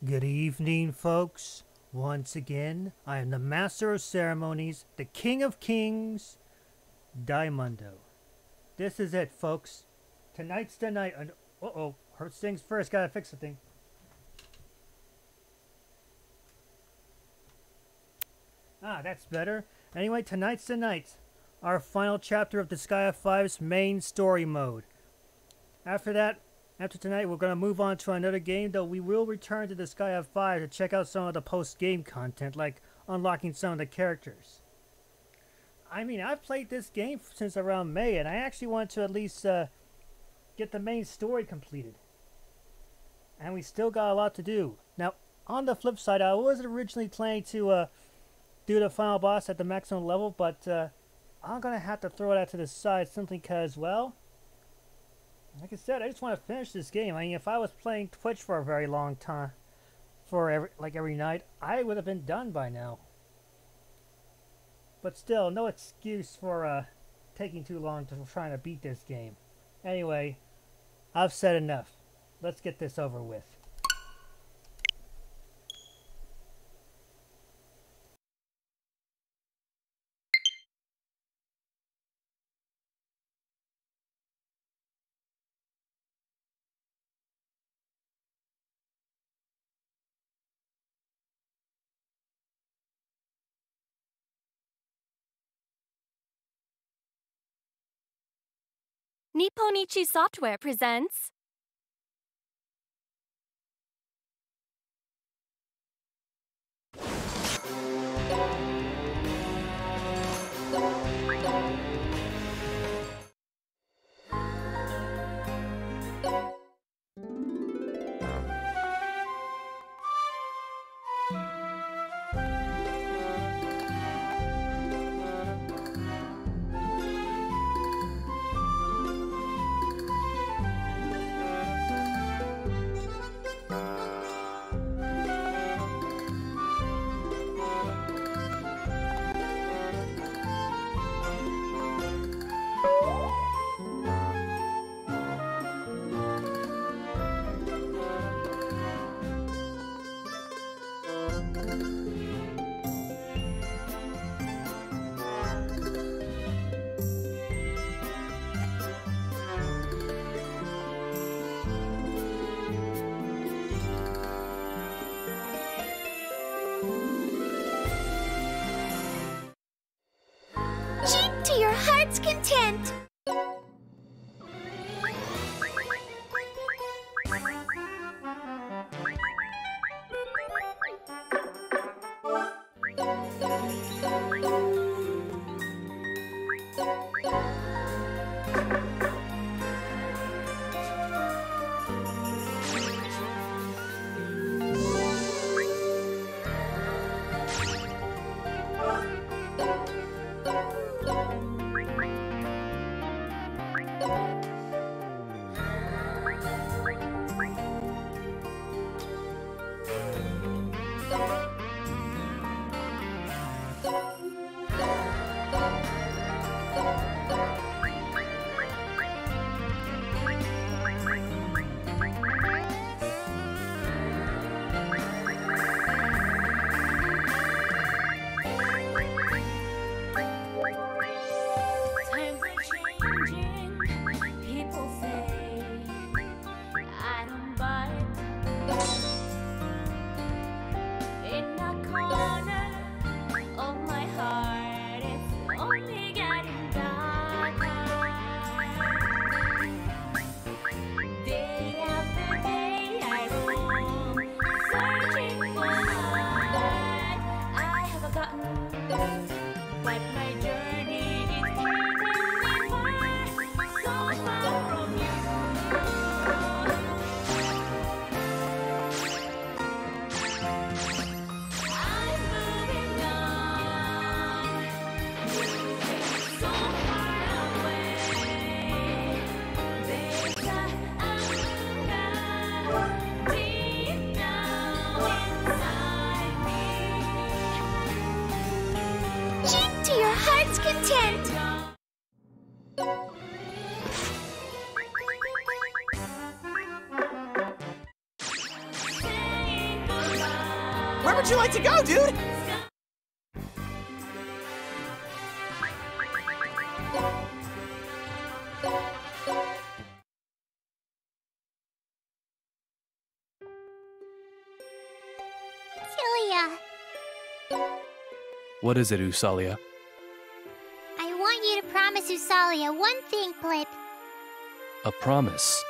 Good evening, folks. Once again, I am the Master of Ceremonies, the King of Kings, Diamundo. This is it, folks. Tonight's the night. Uh-oh, first things first, gotta fix the thing. Ah, that's better. Anyway, tonight's the night. Our final chapter of Disgaea 5's main story mode. After tonight, we're going to move on to another game, though we will return to Disgaea 5 to check out some of the post-game content, like unlocking some of the characters. I mean, I've played this game since around May, and I actually want to at least get the main story completed. And we still got a lot to do. Now, on the flip side, I was originally planning to do the final boss at the maximum level, but I'm going to have to throw that to the side simply because, well, like I said, I just want to finish this game. I mean, if I was playing Twitch for a very long time, for every night, I would have been done by now. But still, no excuse for taking too long to trying to beat this game. Anyway, I've said enough. Let's get this over with. Nipponichi Software presents Cheat to your heart's content! Content. would you like to go, dude? Kilia, What is it, Usalia? I want you to promise Usalia one thing, Plip. A promise?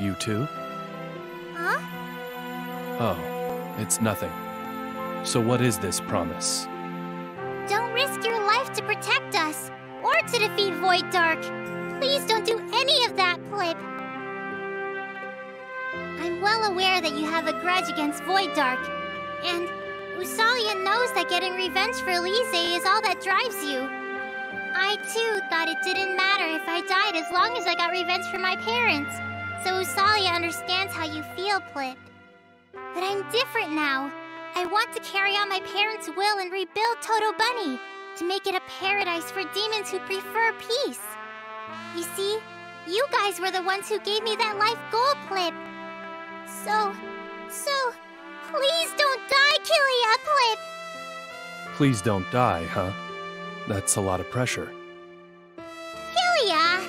You too? Huh? Oh, it's nothing. So what is this promise? Don't risk your life to protect us, or to defeat Void Dark. Please don't do any of that, Plip. I'm well aware that you have a grudge against Void Dark, and Usalia knows that getting revenge for Lise is all that drives you. I, too, thought it didn't matter if I died as long as I got revenge for my parents. So Usalia understands how you feel, Plip. But I'm different now. I want to carry on my parents' will and rebuild Toto Bunny to make it a paradise for demons who prefer peace. You see, you guys were the ones who gave me that life goal, Plip. So, please don't die, Kilia, Plip! Please don't die, huh? That's a lot of pressure. Kilia!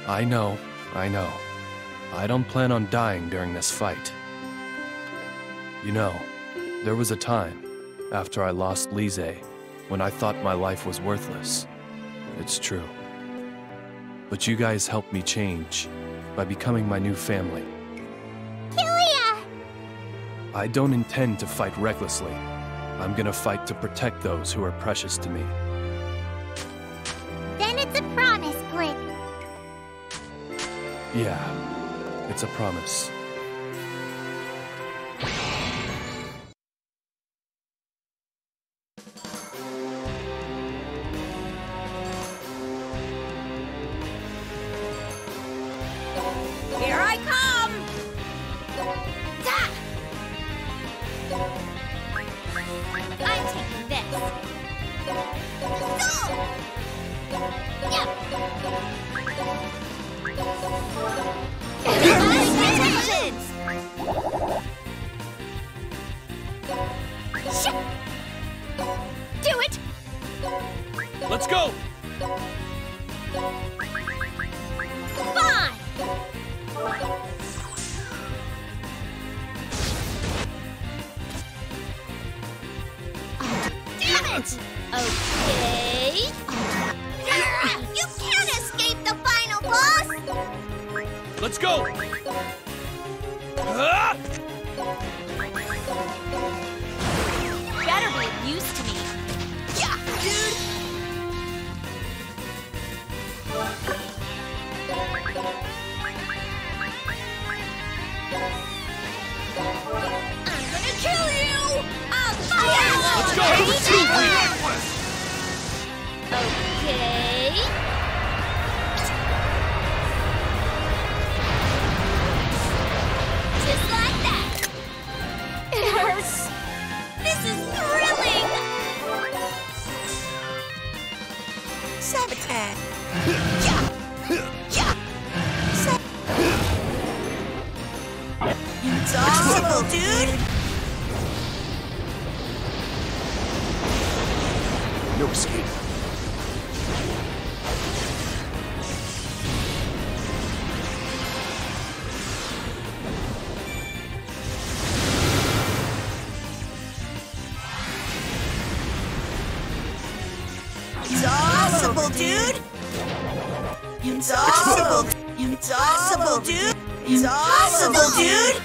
I know. I don't plan on dying during this fight. You know, there was a time, after I lost Lise, when I thought my life was worthless. It's true. But you guys helped me change by becoming my new family. Kilia! I don't intend to fight recklessly. I'm gonna fight to protect those who are precious to me. Then it's a promise, Plip. Yeah, it's a promise. Here I come! I'm taking this. Go! Yeah. Congratulations! Do it! Let's go! Fine! Damn it! Okay. You can't escape the final boss! Let's go! Ah! Better be of use to me. Yeah, dude! I'm gonna kill you! I'll fire! Let's go! Okay. Just like that. It hurts. This is thrilling. Sabotage. Impossible, dude! No escape. Impossible, dude! Impossible! Impossible, dude! Impossible, dude!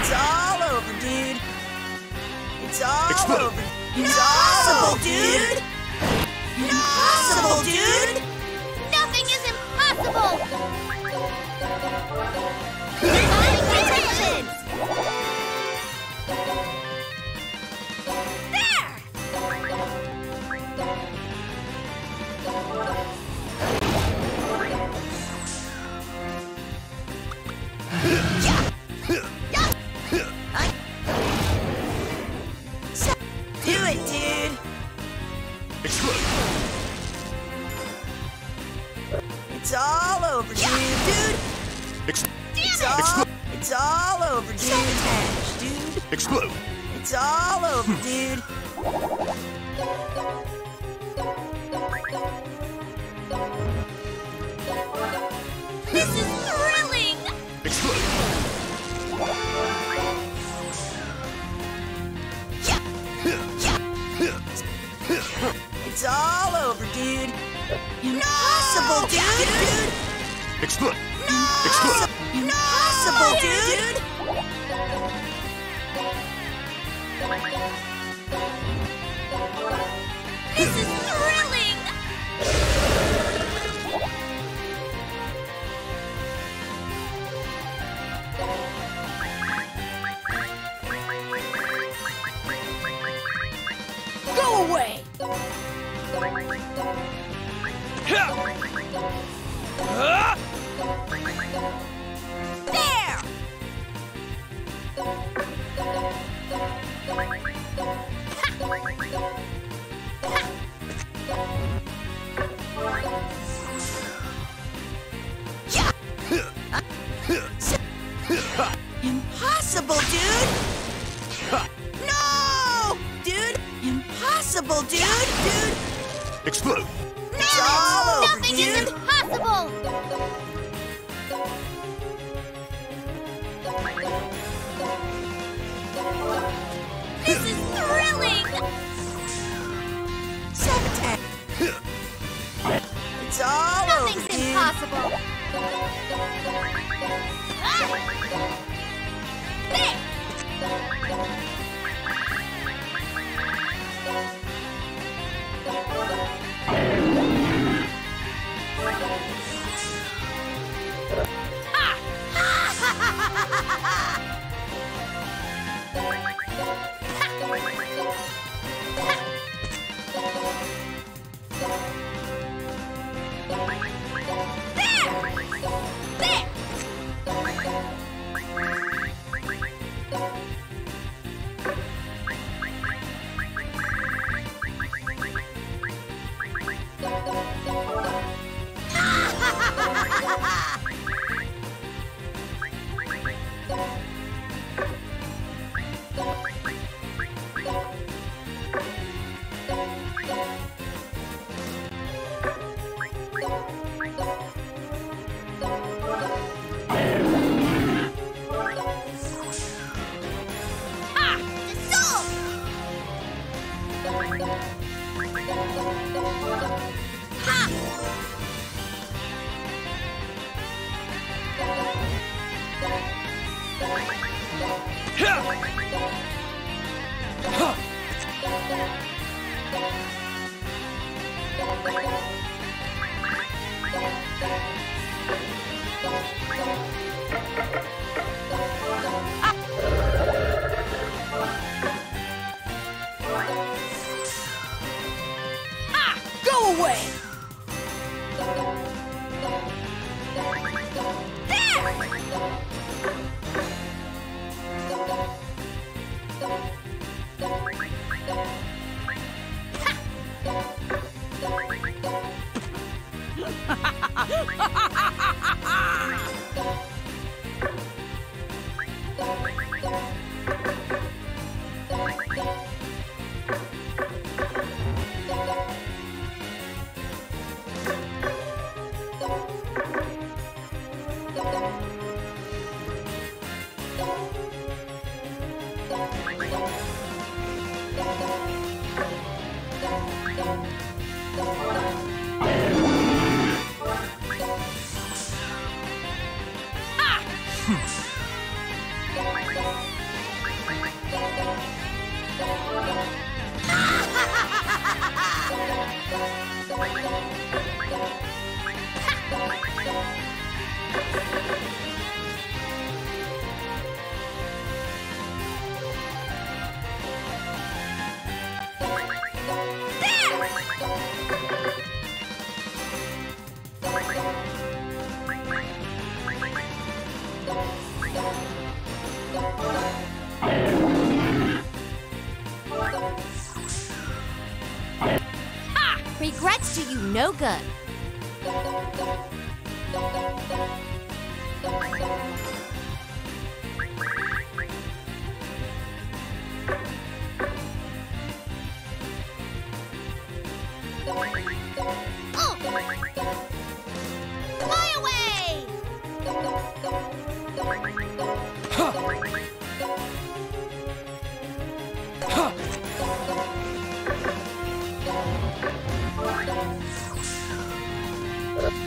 It's all over, dude. It's all over. Impossible, dude. Impossible, dude. Nothing is impossible. Congratulations! There! It's all over, dude. It's all over, dude. Sabotage, dude. Explode! It's all over, dude. This is thrilling! Explode! It's all over, dude. Impossible, dude. Explode! Explode. Impossible, dude. This is thrilling! Go away. There! Impossible, dude. No, dude. Impossible, dude. Explode! It's all over, Nothing is dude. impossible! This is thrilling! Sabotage. It's all over, Nothing's dude. impossible! There! Go away. Regrets do you no good. Fly away!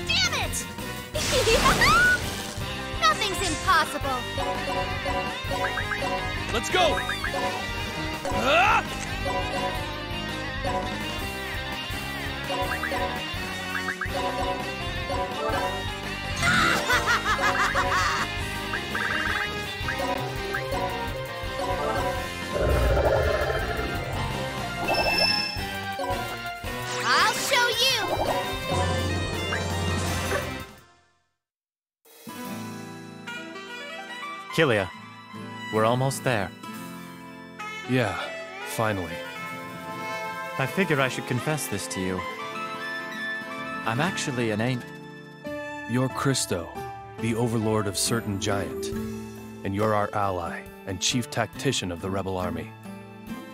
Damn it! Nothing's impossible. Let's go! Ah! I'll show you! Kilia, we're almost there. Yeah, finally. I figure I should confess this to you. I'm actually an ain't. You're Christo, the overlord of Certain Giant. And you're our ally and chief tactician of the rebel army.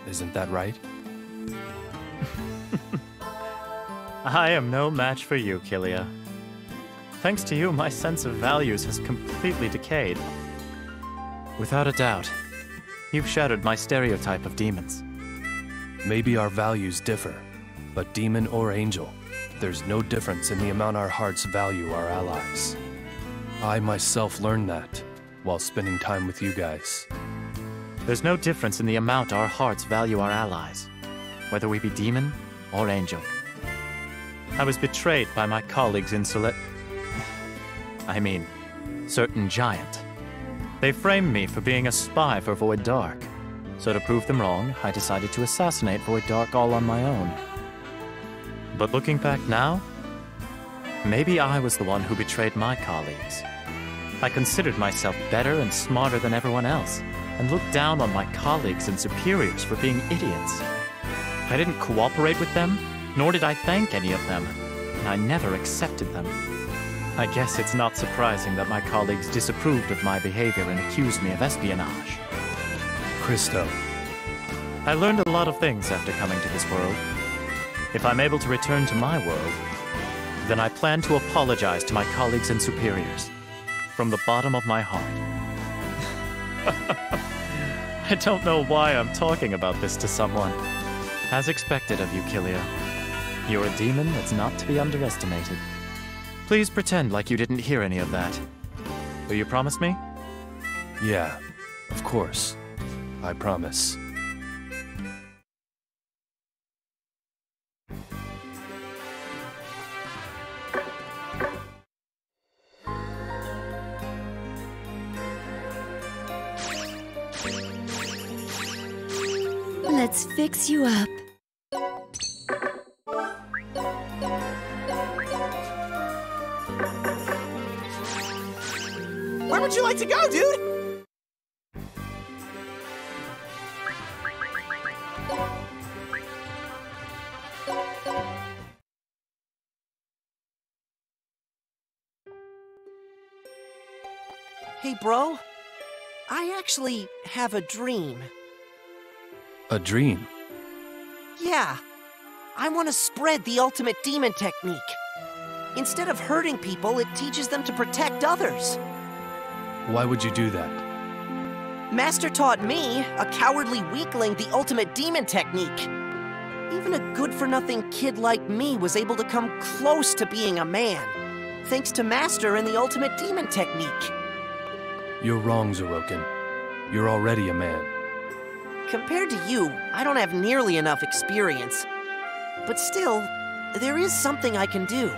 Isn't that right? I am no match for you, Kilia. Thanks to you, my sense of values has completely decayed. Without a doubt, you've shattered my stereotype of demons. Maybe our values differ, but demon or angel, there's no difference in the amount our hearts value our allies. I myself learned that while spending time with you guys. There's no difference in the amount our hearts value our allies, whether we be demon or angel. I was betrayed by my colleagues in Certain Giant. They framed me for being a spy for Void Dark. So to prove them wrong, I decided to assassinate Void Dark all on my own. But looking back now, maybe I was the one who betrayed my colleagues. I considered myself better and smarter than everyone else, and looked down on my colleagues and superiors for being idiots. I didn't cooperate with them, nor did I thank any of them, and I never accepted them. I guess it's not surprising that my colleagues disapproved of my behavior and accused me of espionage. Christo. I learned a lot of things after coming to this world. If I'm able to return to my world, then I plan to apologize to my colleagues and superiors, from the bottom of my heart. I don't know why I'm talking about this to someone. As expected of you, Kilia. You're a demon that's not to be underestimated. Please pretend like you didn't hear any of that. Will you promise me? Yeah, of course. I promise. Let's fix you up. Where would you like to go, dude? Hey, bro. I actually have a dream. A dream? Yeah. I want to spread the ultimate demon technique. Instead of hurting people, it teaches them to protect others. Why would you do that? Master taught me, a cowardly weakling, the ultimate demon technique. Even a good-for-nothing kid like me was able to come close to being a man, thanks to Master and the ultimate demon technique. You're wrong, Zeroken. You're already a man. Compared to you, I don't have nearly enough experience. But still, there is something I can do.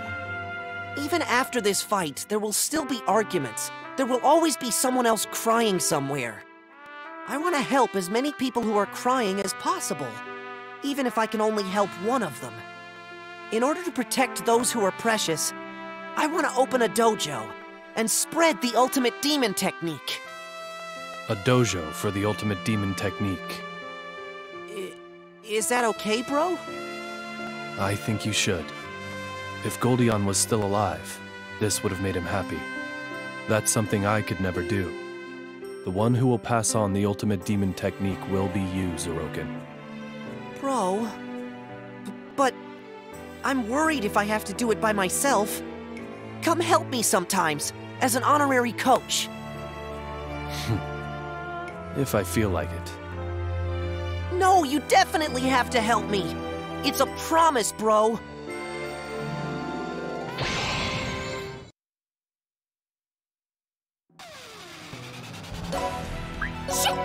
Even after this fight, there will still be arguments. There will always be someone else crying somewhere. I want to help as many people who are crying as possible, even if I can only help one of them. In order to protect those who are precious, I want to open a dojo and spread the ultimate demon technique. A dojo for the ultimate demon technique. Is that okay, bro? I think you should. If Goldion was still alive, this would have made him happy. That's something I could never do. The one who will pass on the ultimate demon technique will be you, Zeroken. Bro... But... I'm worried if I have to do it by myself. come help me sometimes, as an honorary coach. If I feel like it. No, you definitely have to help me. It's a promise, bro. Shit!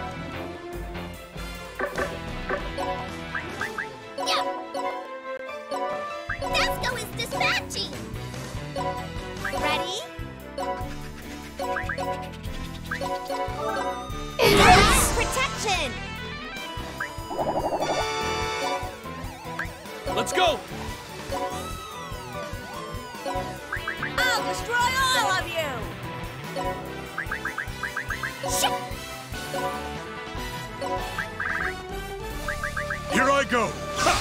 Yeah. Desko is dispatching. Ready? Yes! Protection! Let's go! I'll destroy all of you! Shit! Here I go! Ha!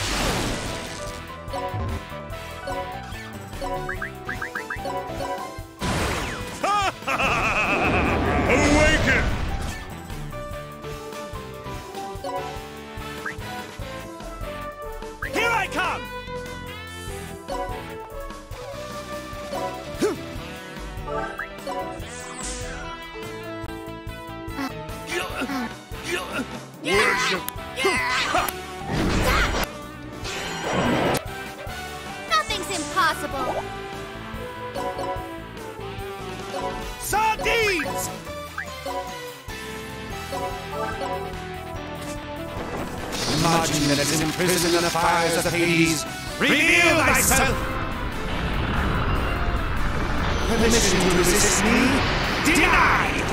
Ha ha ha! Awaken! Here I come! Worship! Nothing's impossible! Sardines! Imagine that it is imprisoned in the fires of Hades. Reveal thyself! Permission to resist me? Denied!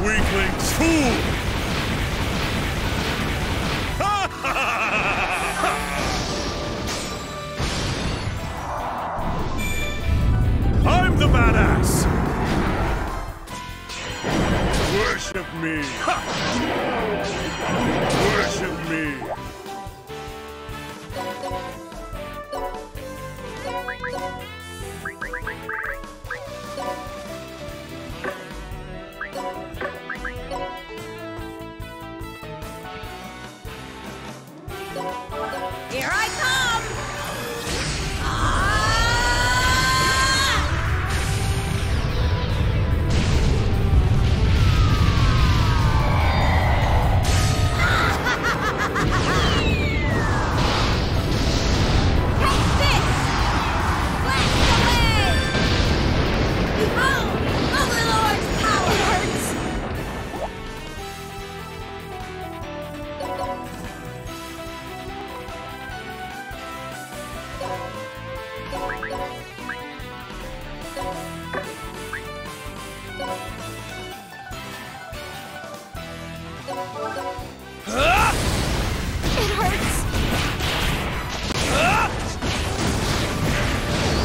Weaklings, fool! I'm the badass! Worship me! Worship me! Here I come! Take this! Blast away! Behold, Overlord's power! It hurts! It hurts!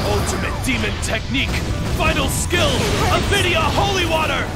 Ultimate demon technique! Vital skill! Avidia Holy Water!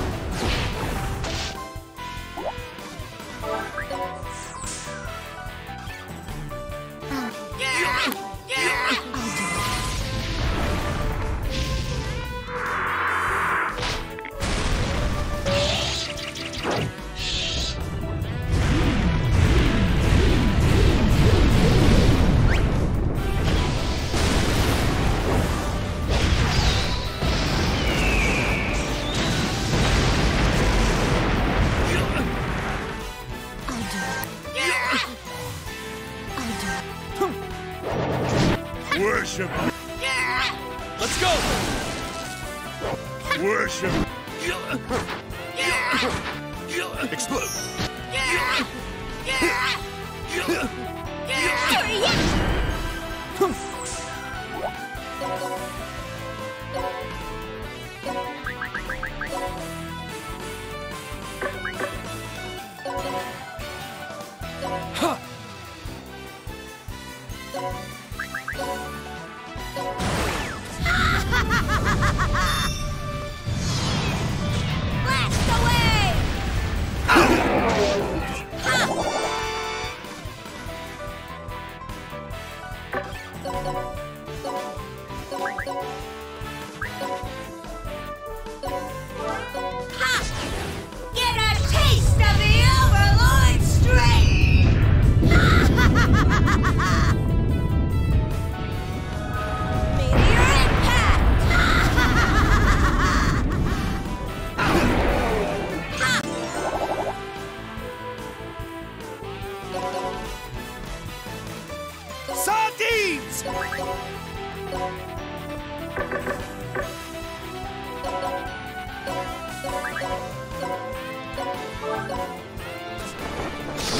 Worship me! Let's go! Worship! Explode! Blast away!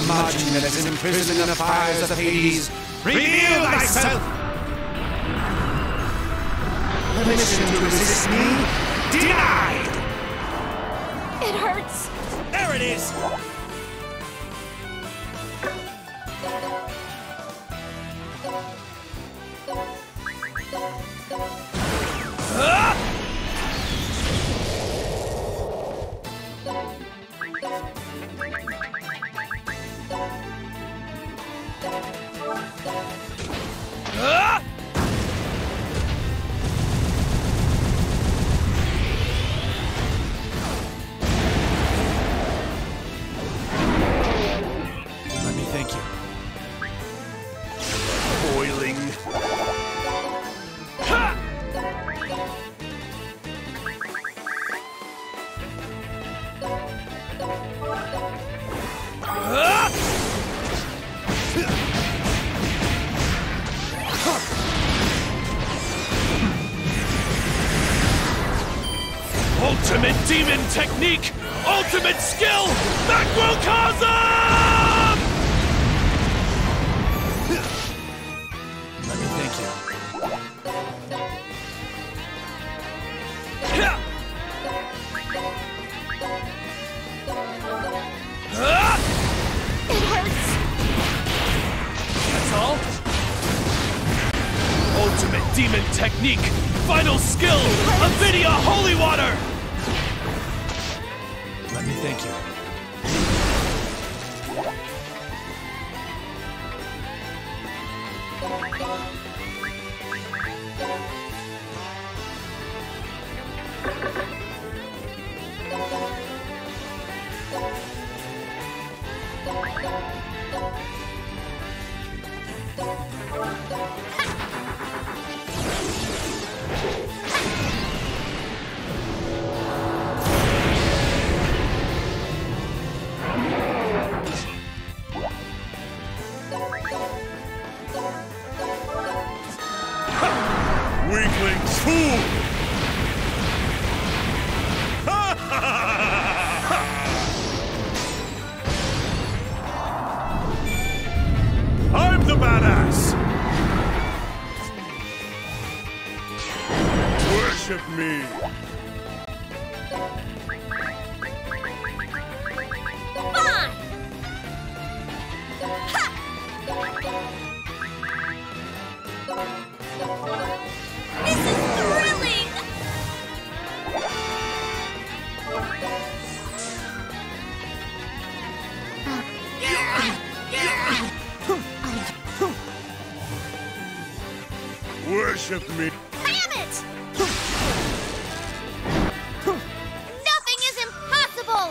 Marching that is imprisoned in the fires of Hades, reveal thyself! Permission to resist me? Denied! It hurts. There it is! Let me thank you. Boiling. Ultimate demon technique! Ultimate skill! Macrocosm! Let me thank you. It hurts. That's all? Ultimate demon technique! Final skill! Avidia Holy Water! Let me thank you. Weaklings, fool! I'm the badass! Worship me! Fine. This is thrilling. Worship me! Damn it! Nothing is impossible.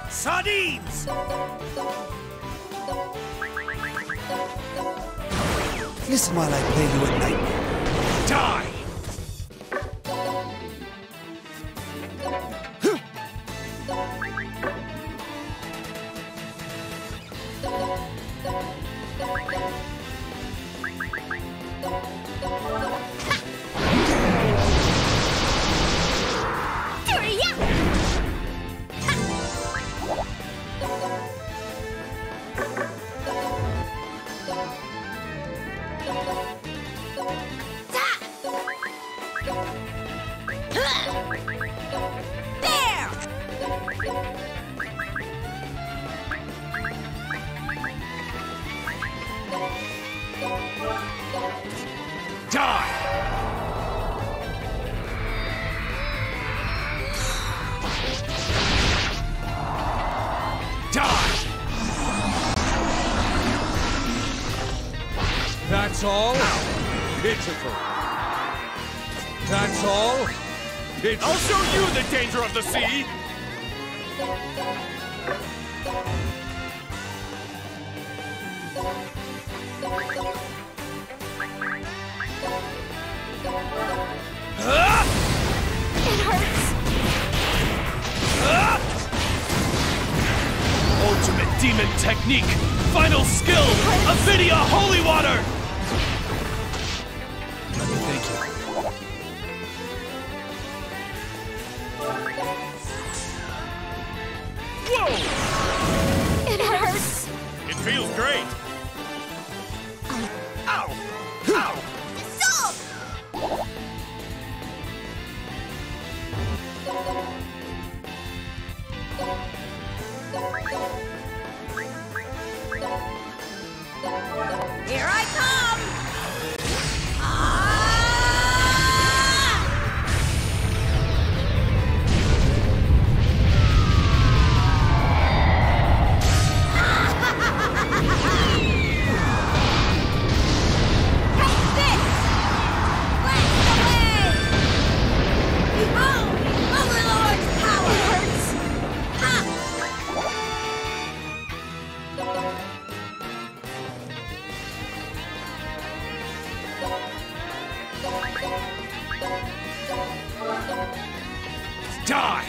Sardines! Listen while I play you a nightmare. Die! Hurry up! There! Die! Die! That's all? Pitiful. That's all? Pitiful. I'll show you the danger of the sea! It hurts. Ultimate demon technique! Final skill! Avidia Holy Water! Thank you. It hurts. It feels great. Ow! Ow! Stop! Here I come! Die!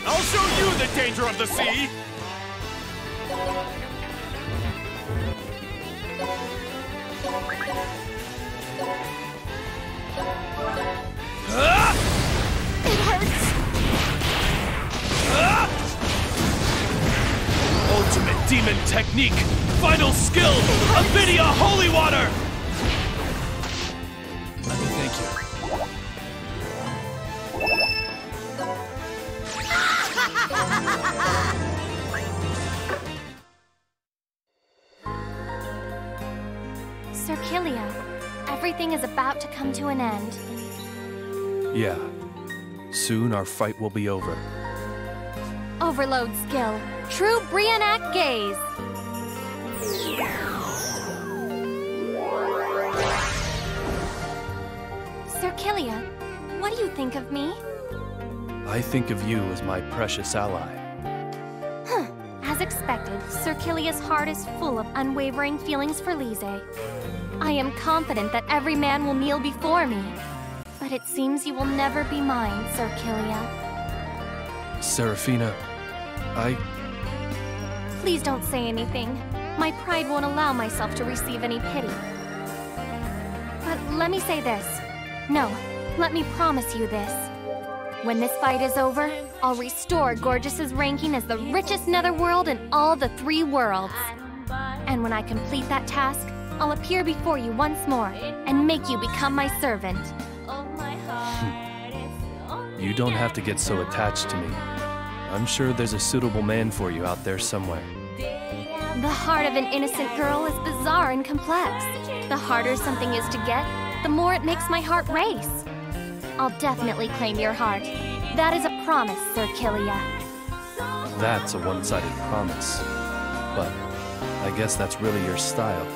I'll show you the danger of the sea! It hurts. Ultimate demon technique! Final skill! Avidia Holy Water! Let me thank you. Circilia, everything is about to come to an end. Yeah. Soon our fight will be over. Overload skill. True Brianac gaze. Circilia, what do you think of me? I think of you as my precious ally. As expected, Circilia's heart is full of unwavering feelings for Lise. I am confident that every man will kneel before me. But it seems you will never be mine, Circilia. Seraphina, Please don't say anything. My pride won't allow myself to receive any pity. But let me say this. No, let me promise you this. When this fight is over, I'll restore Gorgeous' ranking as the richest netherworld in all the 3 worlds. And when I complete that task, I'll appear before you once more and make you become my servant. you don't have to get so attached to me. I'm sure there's a suitable man for you out there somewhere. The heart of an innocent girl is bizarre and complex. The harder something is to get, the more it makes my heart race. I'll definitely claim your heart. That is a promise, Circilia. That's a one-sided promise. But I guess that's really your style.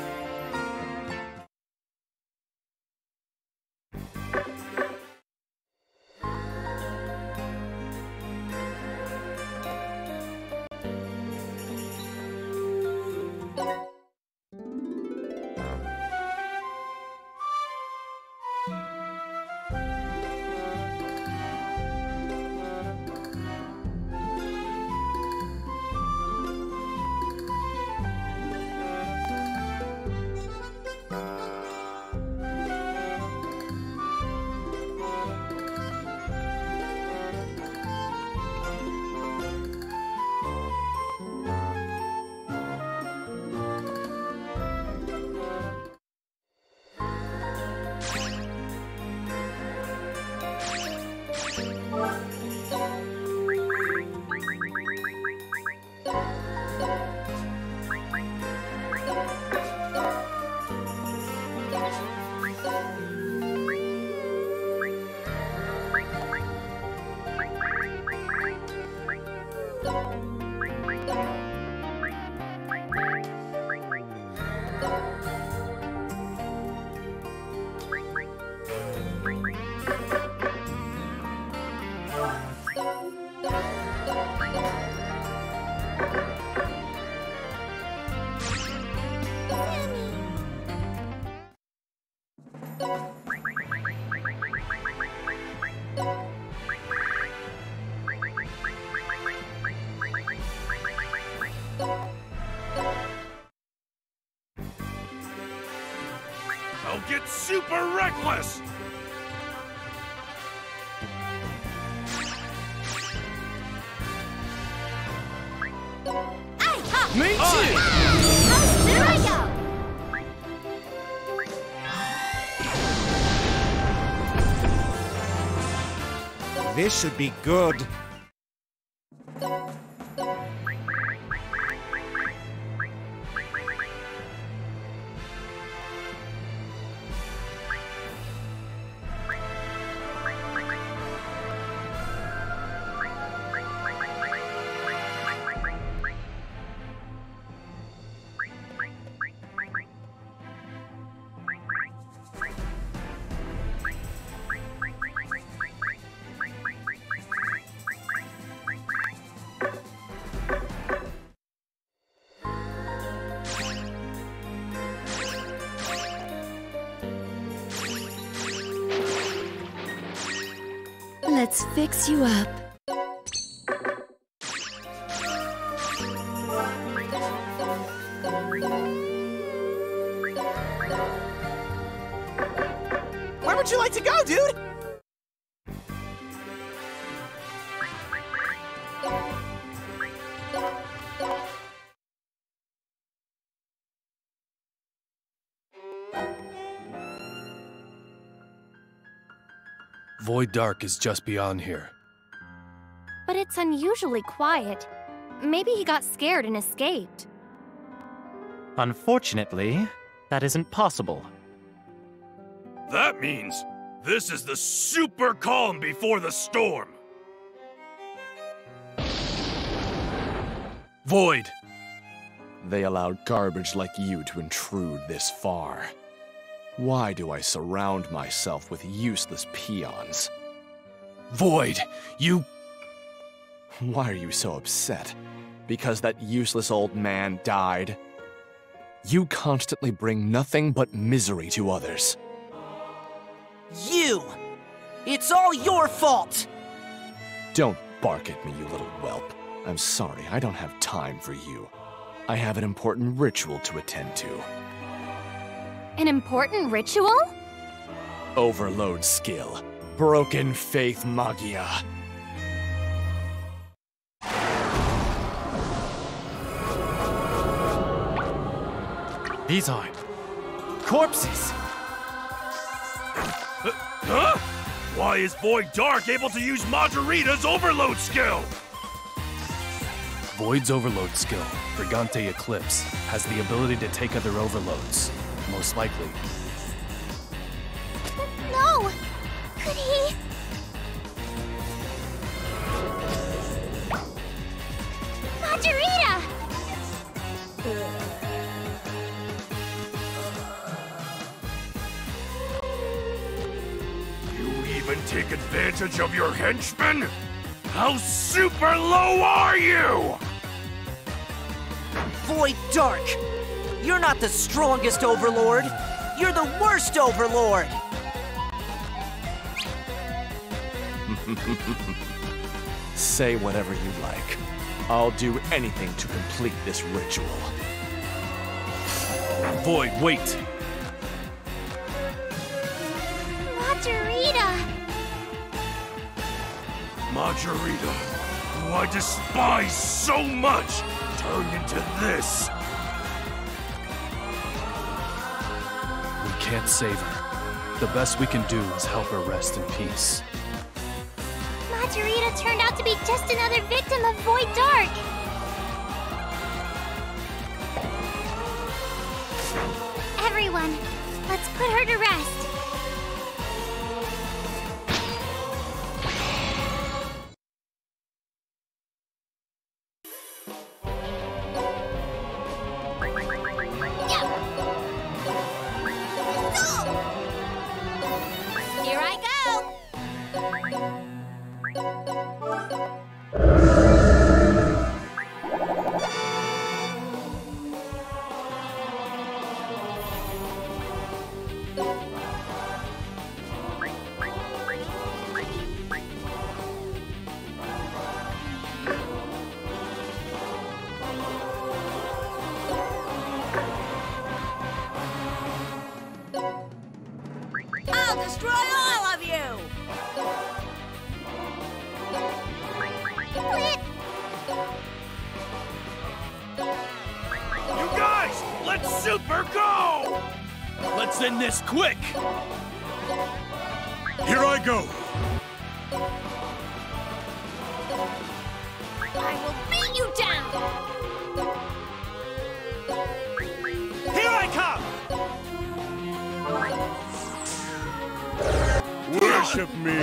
I'll get super reckless! Me too! There I go! This should be good. Let's fix you up. Where would you like to go, dude? Void Dark is just beyond here. But it's unusually quiet. Maybe he got scared and escaped. Unfortunately, that isn't possible. That means this is the super calm before the storm. Void! They allowed garbage like you to intrude this far. Why do I surround myself with useless peons? Void, you... Why are you so upset? Because that useless old man died? You constantly bring nothing but misery to others. You! It's all your fault! Don't bark at me, you little whelp. I'm sorry, I don't have time for you. I have an important ritual to attend to. An important ritual? Overload skill. Broken faith magia. These are corpses. Huh? Why is Void Dark able to use Majorita's overload skill? Void's overload skill, Brigante Eclipse, has the ability to take other overloads. Most likely. No! Could he? Majorita! You even take advantage of your henchmen? How super low are you? Void Dark! You're not the strongest Overlord! You're the worst Overlord! Say whatever you like. I'll do anything to complete this ritual. Void, wait! Majorita! Majorita, who I despise so much, turned into this. We can't save her. The best we can do is help her rest in peace. Majorita turned out to be just another victim of Void Dark! Everyone, let's put her to rest. Here I go! Super Go! Let's end this quick! Here I go! I will beat you down! Here I come! Worship me!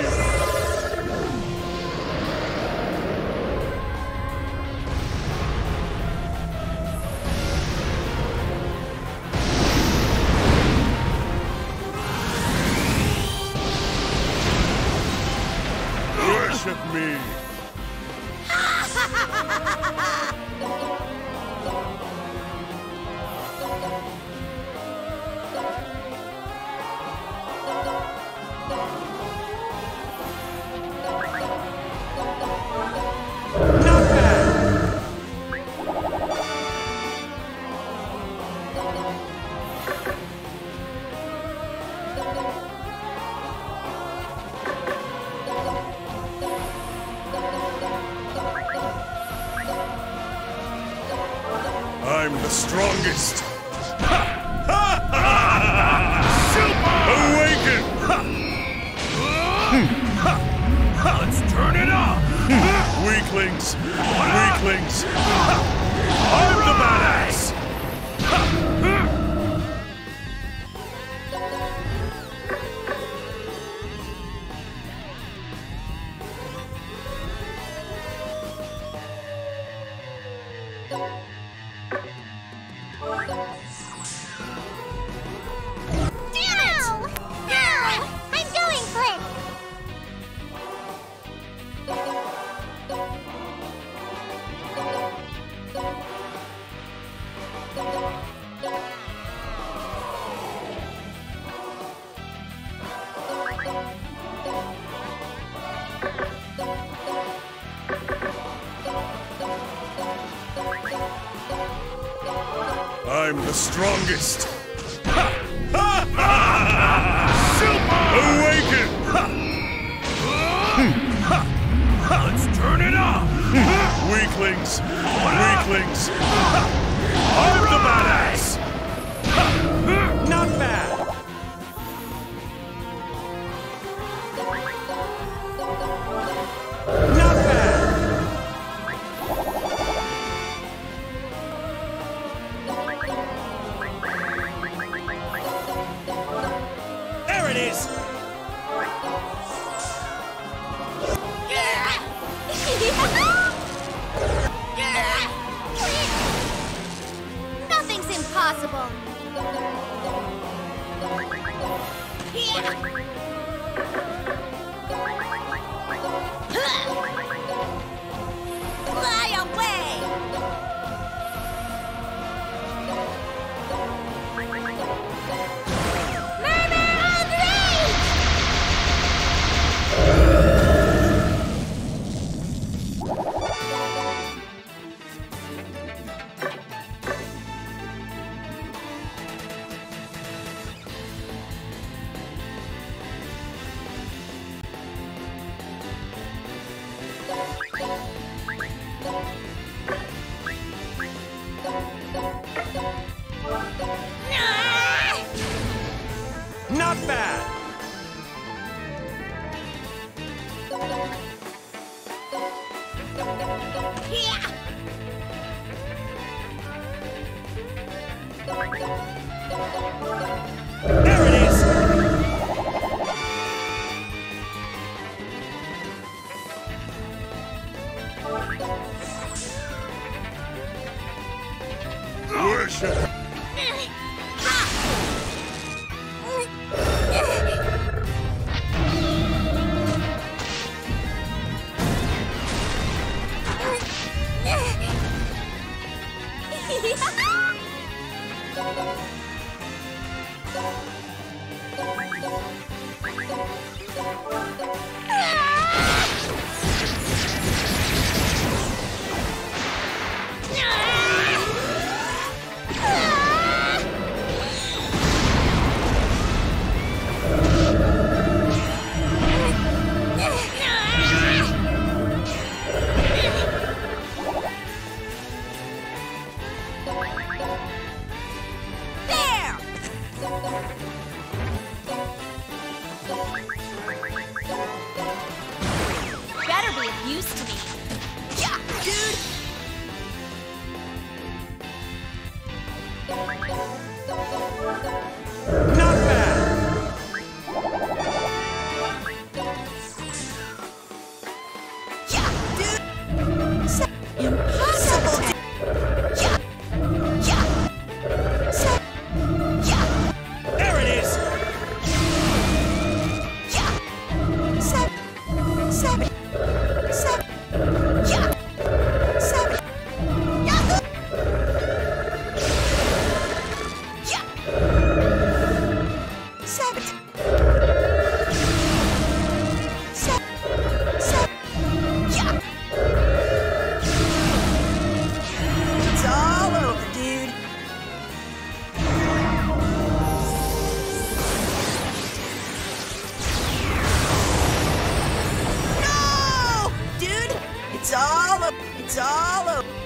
Worship me! I'm the strongest! Awaken! Let's turn it up! Weaklings! Weaklings! I'm the badass! Damn it! I'm going for it! I'm the strongest! Awaken! Let's turn it up! Weaklings! Weaklings! I'm the badass! Not bad! Not bad! There it is! Nothing's impossible! Fly away! Not bad! There it is! Worship!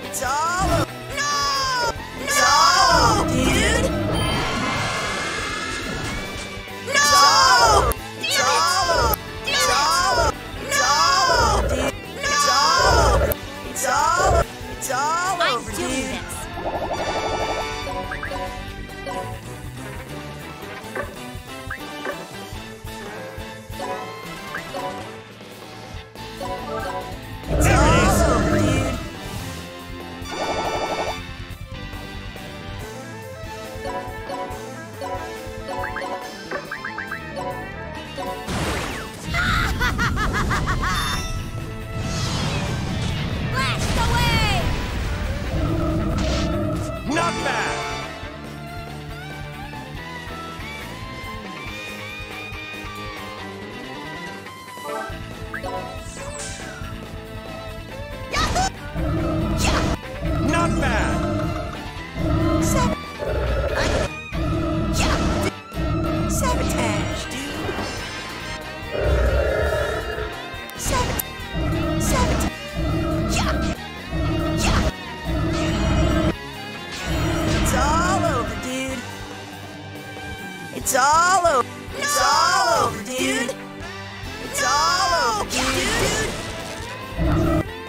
It's all over. No! It's all over, dude! No! It's all over! It's all over! It's all over, dude! It's all over! It's all over! It's all over, dude! I'm doing this. It's all over, dude! Blast away! Not bad! Not bad! Sabotage, dude! Sabotage! It's all over, dude! It's all over! It's all over, dude! It's all over, dude!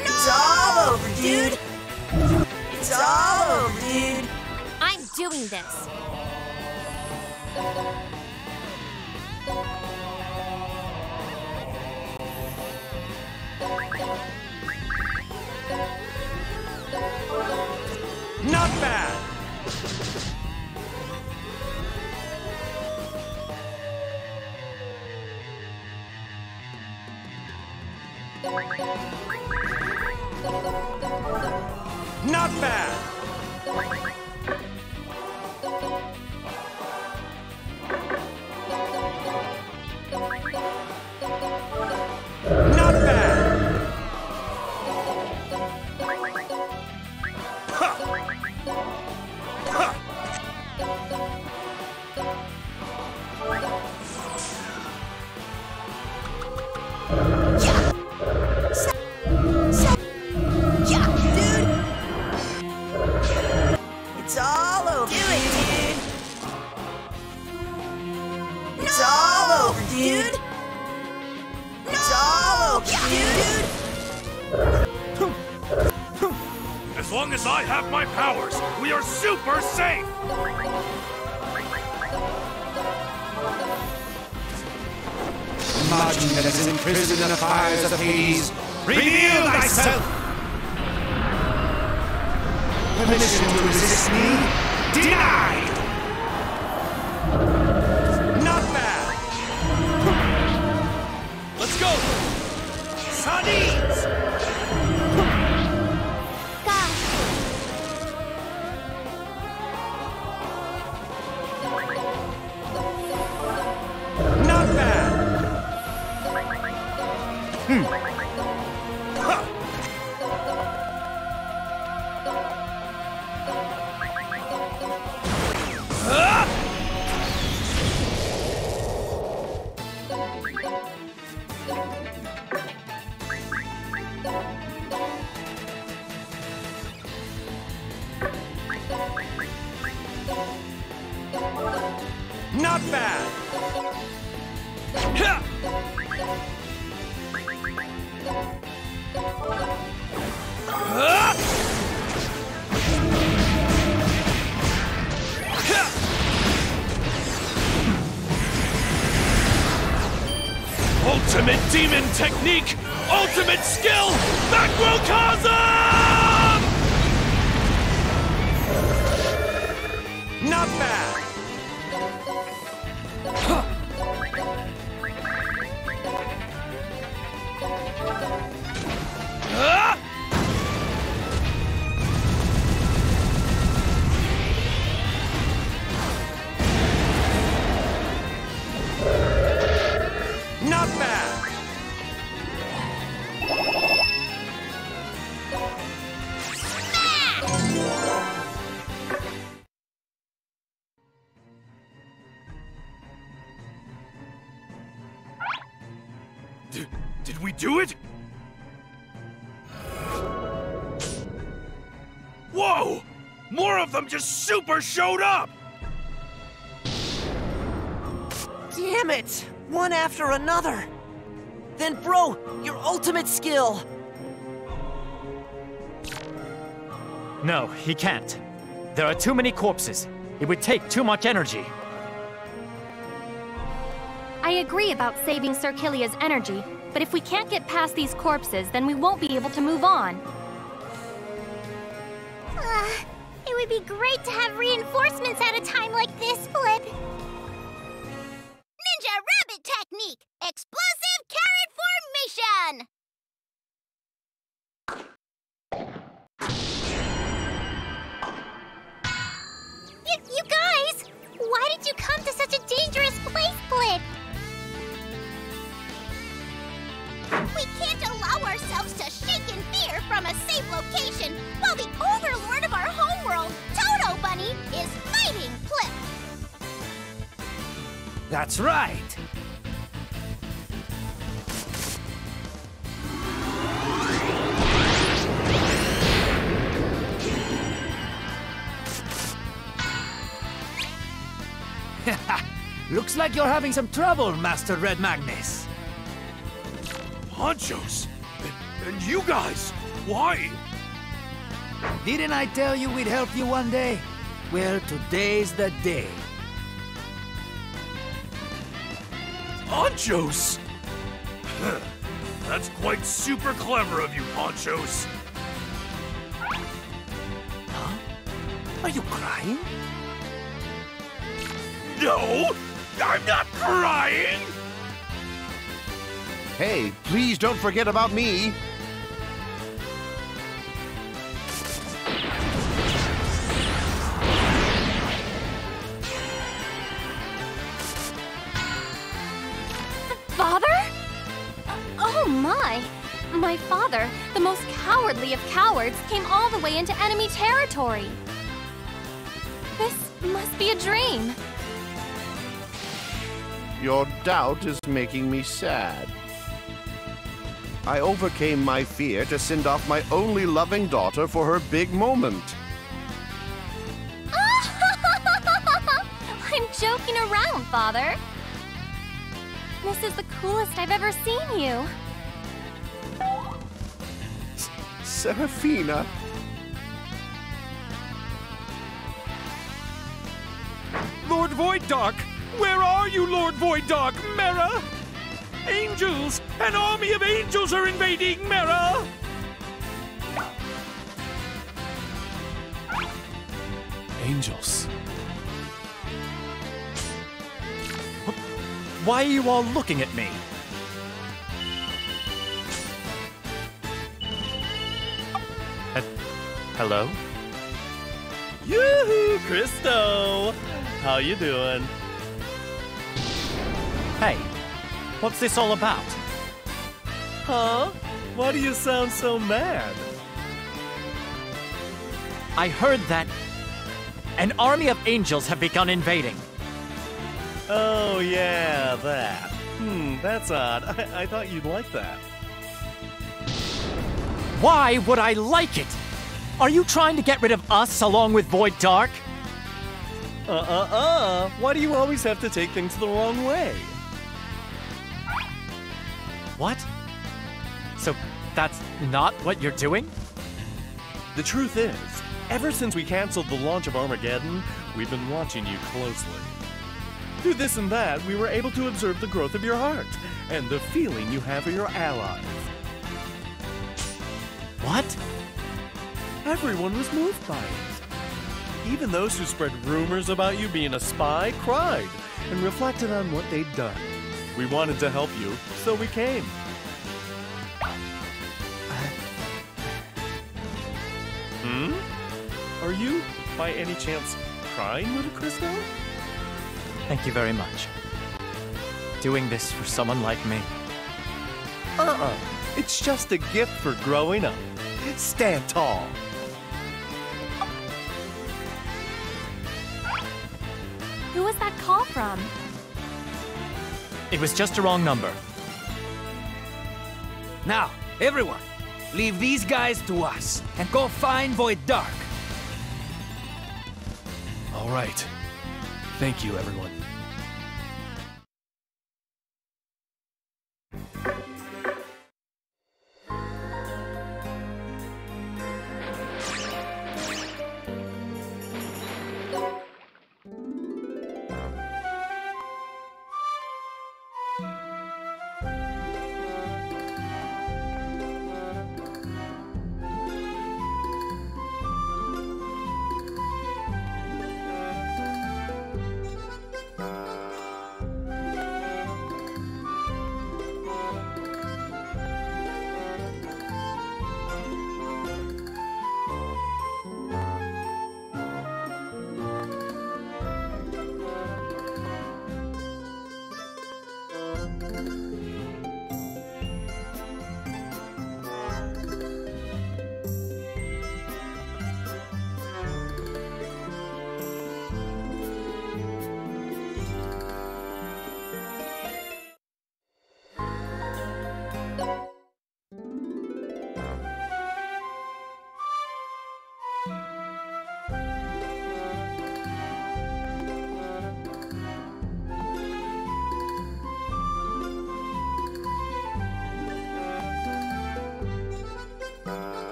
It's all over, dude! It's all over, dude! I'm doing this. Not bad! Not bad! Not bad! Dude! It's all over, dude! It's all over, dude! It's all over, dude! As long as I have my powers, we are super safe! Margin that is imprisoned in the fires of Hades, reveal thyself! Permission to resist me? Denied! Not bad! Let's go! Sardines! Not bad! Not bad! Ultimate demon technique! Ultimate skill! Macrocosm! Not bad! Not bad! Did we do it? Whoa! More of them just super showed up! Damn it! One after another! Then, bro, your ultimate skill! No, he can't. There are too many corpses. It would take too much energy. I agree about saving Sir Kilia's energy, but if we can't get past these corpses, then we won't be able to move on. It would be great to have reinforcements at a time like this, Flip. Ninja Rabbit Technique! Explosive Carrot Formation! You guys! Why did you come to such a dangerous place, Flip? We can't allow ourselves to shake in fear from a safe location while the overlord of our homeworld, Toto Bunny, is fighting Flip. That's right. Looks like you're having some trouble, Master Red Magnus. Honchos? And you guys? Why? Didn't I tell you we'd help you one day? Well, today's the day. Honchos? That's quite super clever of you, Honchos. Huh? Are you crying? No! I'm not crying! Hey, please don't forget about me. Father? Oh my! My father, the most cowardly of cowards, came all the way into enemy territory. This must be a dream. Your doubt is making me sad. I overcame my fear to send off my only loving daughter for her big moment. I'm joking around, Father. This is the coolest I've ever seen you. Seraphina. Lord Voiddark! Where are you, Lord Voiddark? Mera! Angels! An army of angels are invading Mera! Angels. Why are you all looking at me? Hello? Yoo-hoo, Christo! How you doing? Hey, what's this all about? Huh? Why do you sound so mad? I heard that an army of angels have begun invading. Oh, yeah, that. That's odd. I thought you'd like that. Why would I like it? Are you trying to get rid of us along with Voiddark? Why do you always have to take things the wrong way? What? So that's not what you're doing? The truth is, ever since we canceled the launch of Armageddon, we've been watching you closely. Through this and that, we were able to observe the growth of your heart and the feeling you have for your allies. What? Everyone was moved by it. Even those who spread rumors about you being a spy cried and reflected on what they'd done. We wanted to help you, so we came. Are you, by any chance, crying, little Christo? Thank you very much. Doing this for someone like me. It's just a gift for growing up. Stand tall. Who was that call from? It was just a wrong number. Now, everyone, leave these guys to us and go find Voiddark. All right. Thank you, everyone.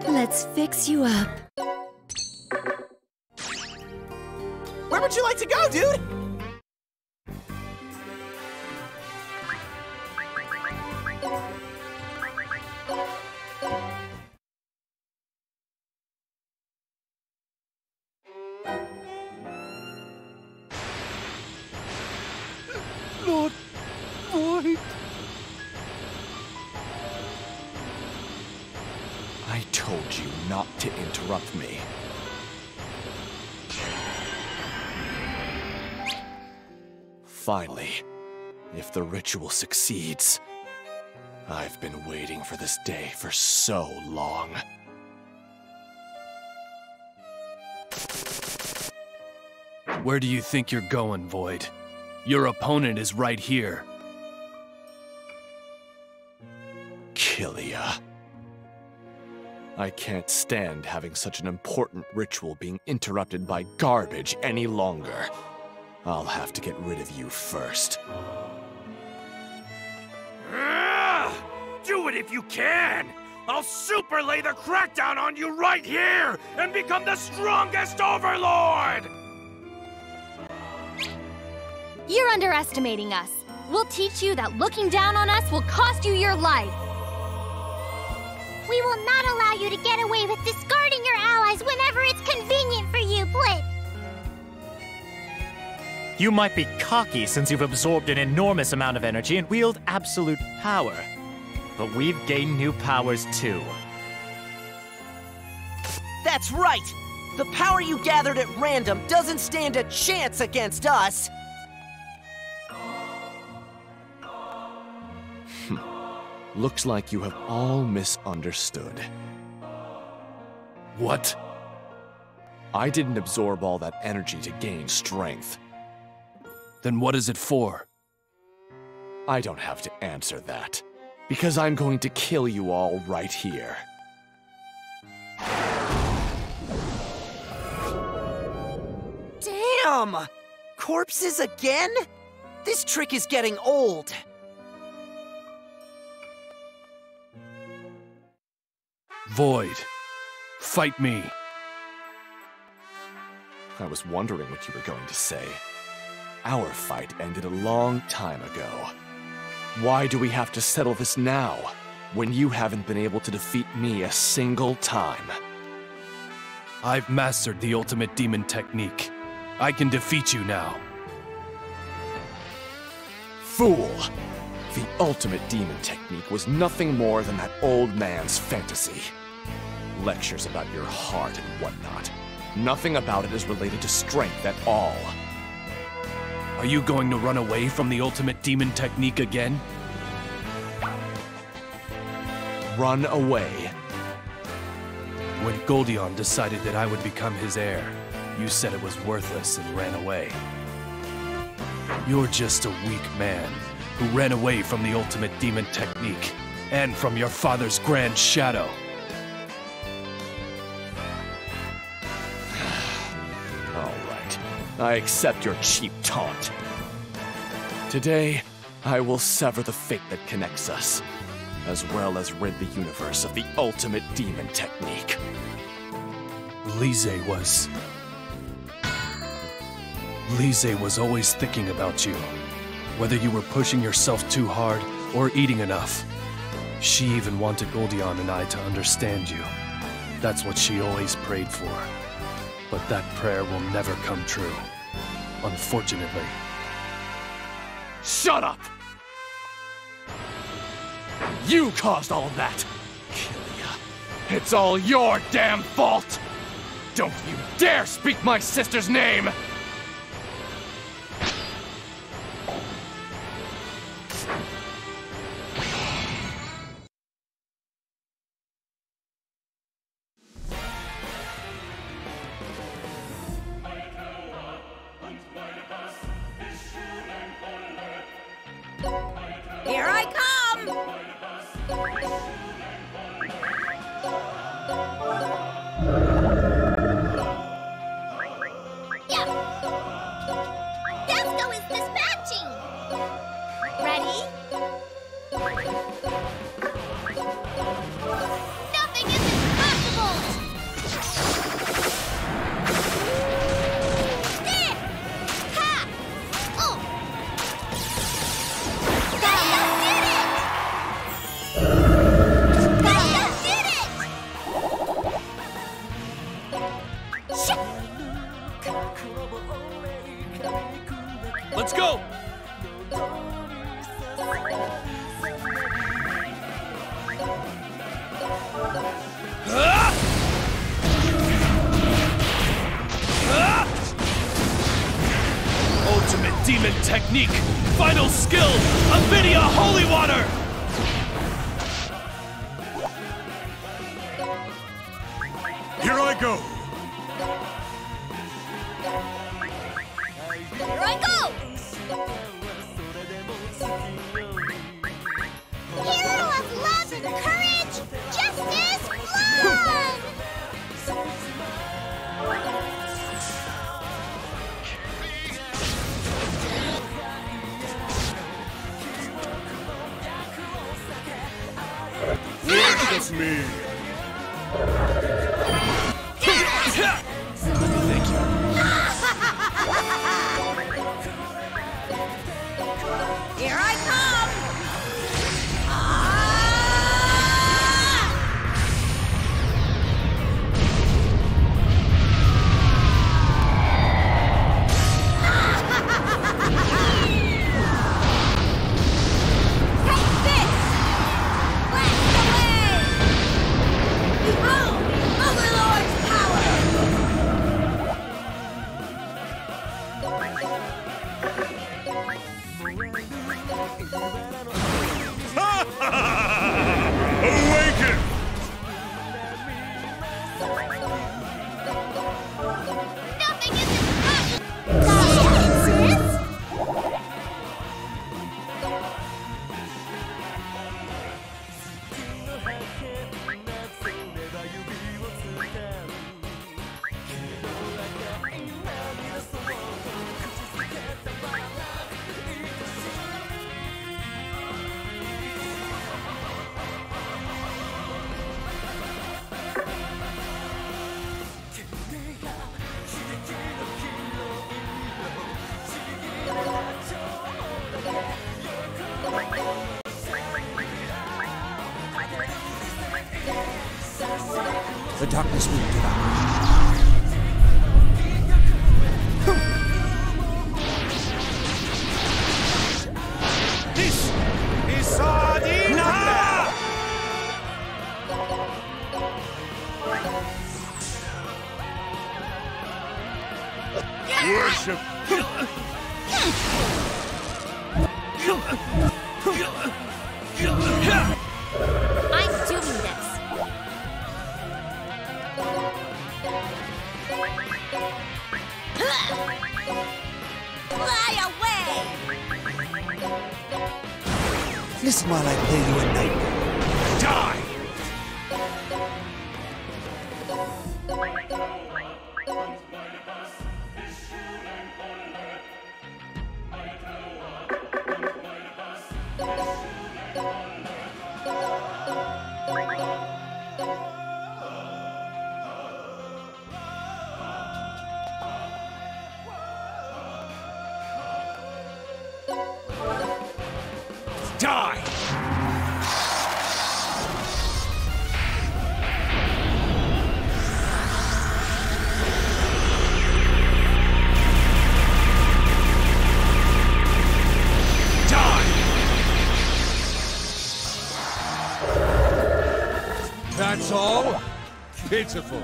Let's fix you up. Where would you like to go, dude? Lord Void! I told you not to interrupt me. Finally, if the ritual succeeds. I've been waiting for this day for so long. Where do you think you're going, Void? Your opponent is right here. Killia. I can't stand having such an important ritual being interrupted by garbage any longer. I'll have to get rid of you first. Do it if you can! I'll super lay the crackdown on you right here and become the strongest overlord! You're underestimating us. We'll teach you that looking down on us will cost you your life. We will not allow you to get away with discarding your allies whenever it's convenient for you, Plit. You might be cocky since you've absorbed an enormous amount of energy and wield absolute power. But we've gained new powers too. That's right! The power you gathered at random doesn't stand a chance against us! Looks like you have all misunderstood. What? I didn't absorb all that energy to gain strength. Then what is it for? I don't have to answer that, because I'm going to kill you all right here. Damn! Corpses again? This trick is getting old. Void, fight me. I was wondering what you were going to say. Our fight ended a long time ago. Why do we have to settle this now? when you haven't been able to defeat me a single time. I've mastered the ultimate demon technique. I can defeat you now. Fool! The ultimate demon technique was nothing more than that old man's fantasy. Lectures about your heart and whatnot. Nothing about it is related to strength at all. Are you going to run away from the ultimate demon technique again? Run away? When Goldion decided that I would become his heir, you said it was worthless and ran away. You're just a weak man who ran away from the ultimate demon technique and from your father's grand shadow. I accept your cheap taunt. Today, I will sever the fate that connects us, as well as rid the universe of the ultimate demon technique. Lise was always thinking about you, whether you were pushing yourself too hard or eating enough. She even wanted Goldion and I to understand you. That's what she always prayed for. But that prayer will never come true, unfortunately. Shut up! You caused all of that! Kylia, it's all your damn fault! Don't you dare speak my sister's name! Here I come! Yeah! Deathsco is dispatching! Ready? Nothing is impossible! There! Ha! Oh! Gaia did it! Gaia did it! Shit! Let's go! Ultimate demon technique! Final skill! Avidia Holy Water! Here I go! Here I go! Hero of love and courage, justice, love! It's me! Thank you. Here I come! Take this! Blast away! Behold the Overlord's power! Awaken! Nothing is impossible! Sis? The darkness will devour. This is Sardine! Worship. I'm doing this. Fly away! Listen while I play you a nightmare. Die! Die! That's all? Pitiful.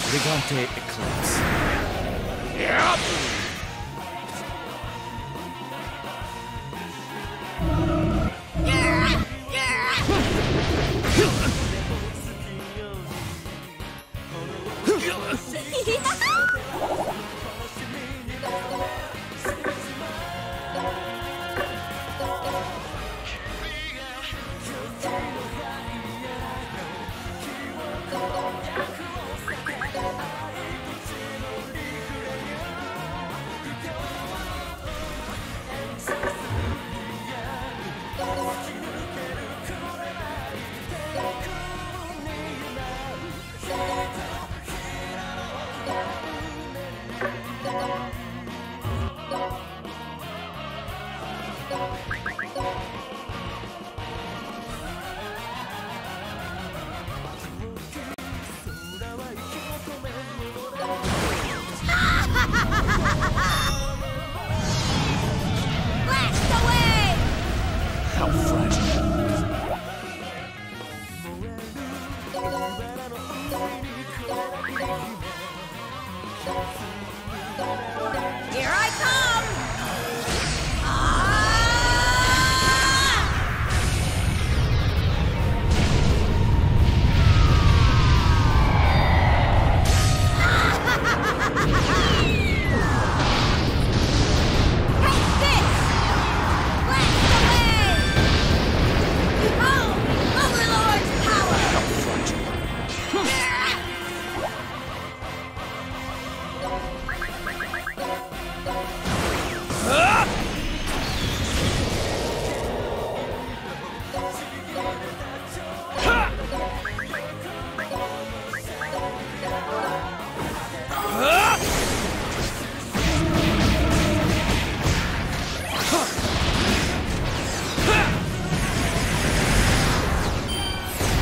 Brigante Eclipse. Yep! How fragile. Here I come!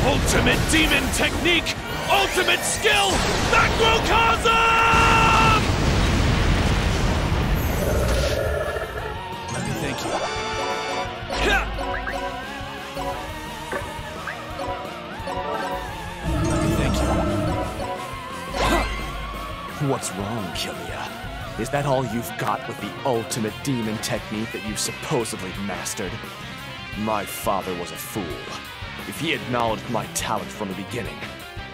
Ultimate demon technique! Ultimate skill! Macrocosm! Let me thank you. Let me thank you. What's wrong, Killia? Is that all you've got with the ultimate demon technique that you've supposedly mastered? My father was a fool. If he acknowledged my talent from the beginning,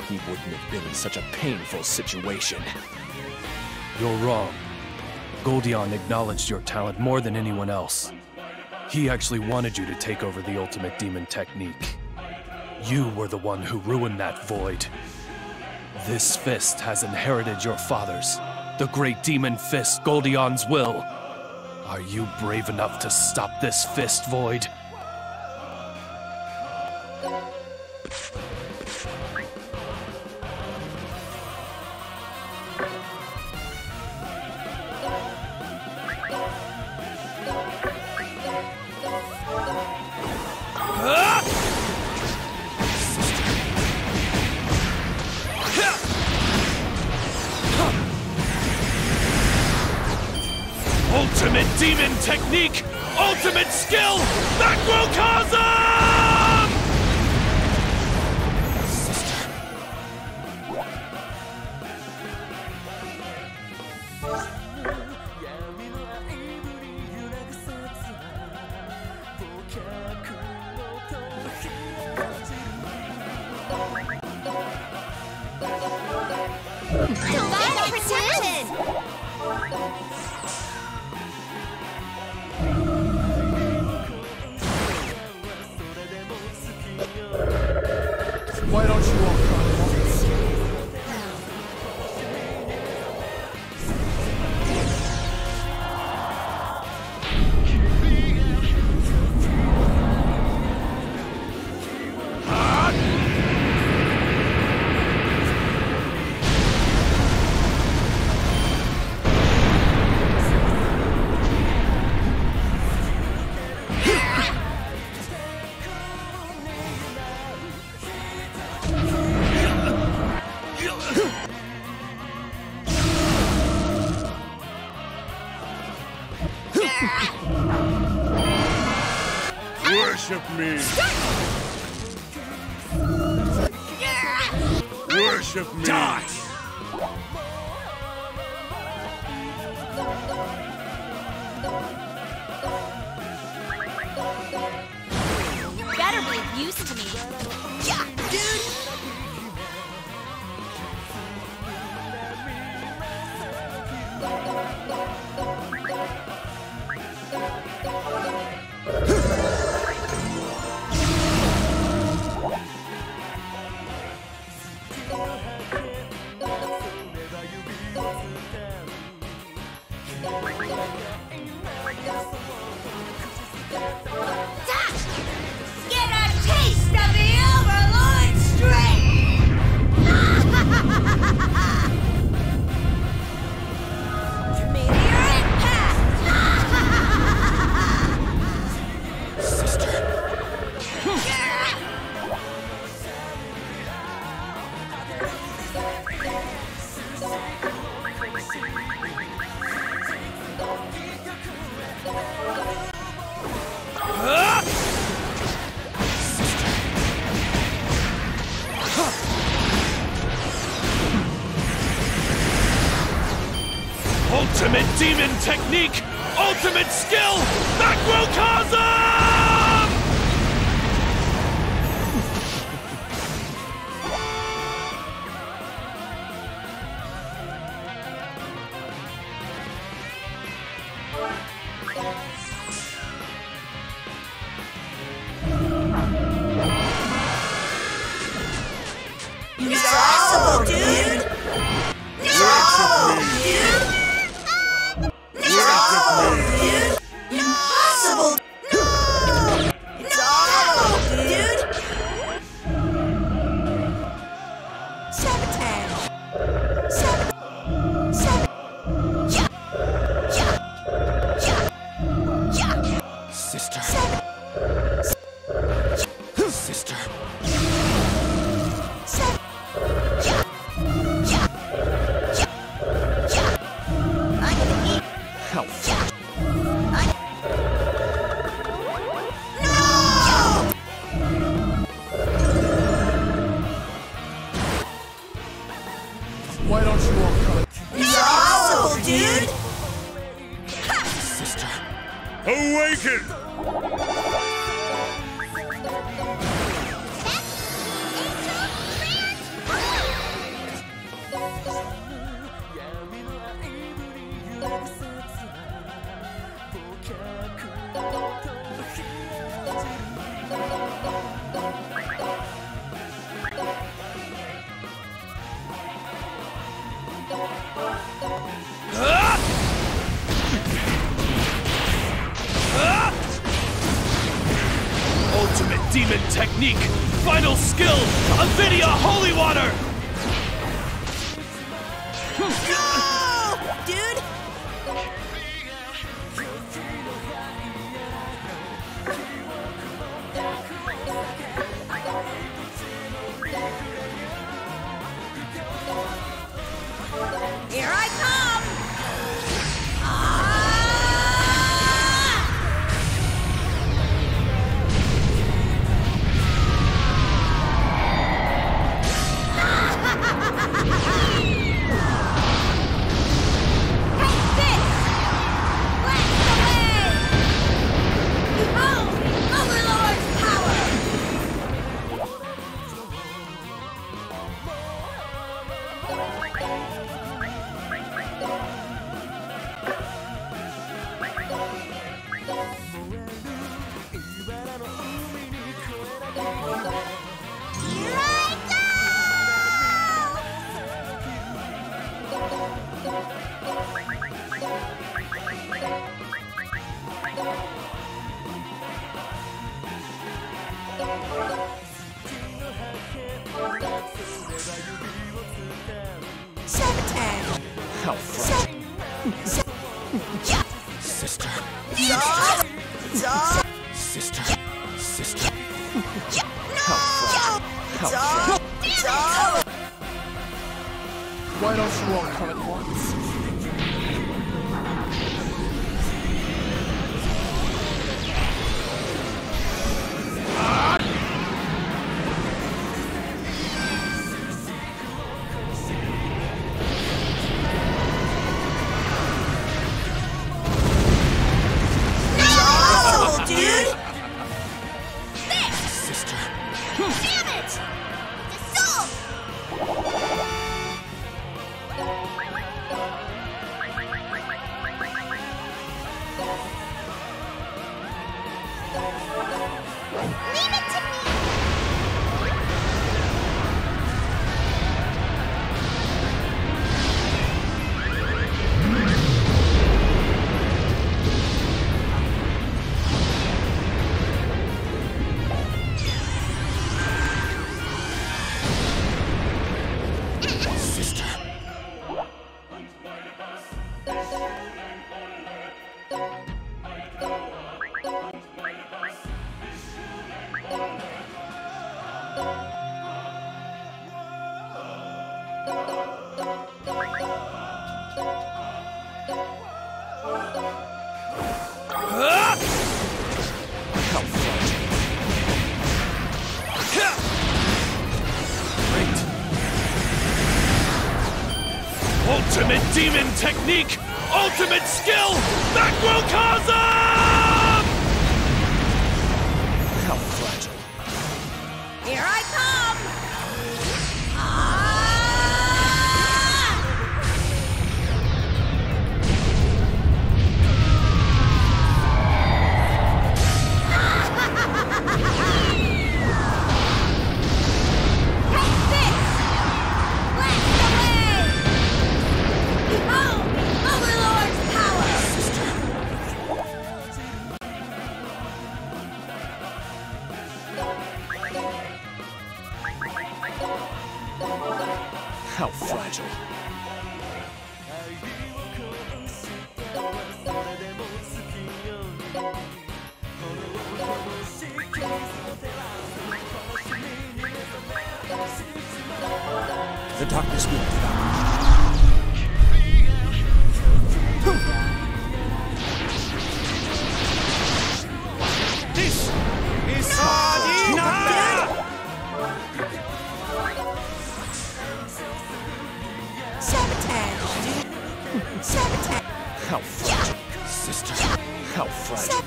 he wouldn't have been in such a painful situation. You're wrong. Goldion acknowledged your talent more than anyone else. He actually wanted you to take over the ultimate demon technique. You were the one who ruined that void. This fist has inherited your father's, the great demon fist, Goldion's will. Are you brave enough to stop this fist, Void? Ultimate demon technique! Ultimate skill! Macrocosm! Divine protection! Why don't you all come? Worship me! Worship me! Die! Better be of use to me. Yeah, dude! Get a taste of the Overlord strength! Meteor impact! Ultimate demon technique! Ultimate skill! Macrocosm! Impossible, dude! No, dude! No, dude! Impossible! No! No, dude! Sabotage! Yeah! Yeah! Yeah! Yeah! Sister. Sister. Help. Why don't you all come? Impossible, dude! Sister. Awaken! demon technique! Final skill! Avidia Holy Water! No! Dude! Here I come! Sister. Sister. Sister. Why don't you all come at once? Ultimate demon technique! Ultimate skill! Macrocosm! How fragile. Here I come! How fragile. The darkness will devour. This is Sabotage! How fragile. Sister. How fragile.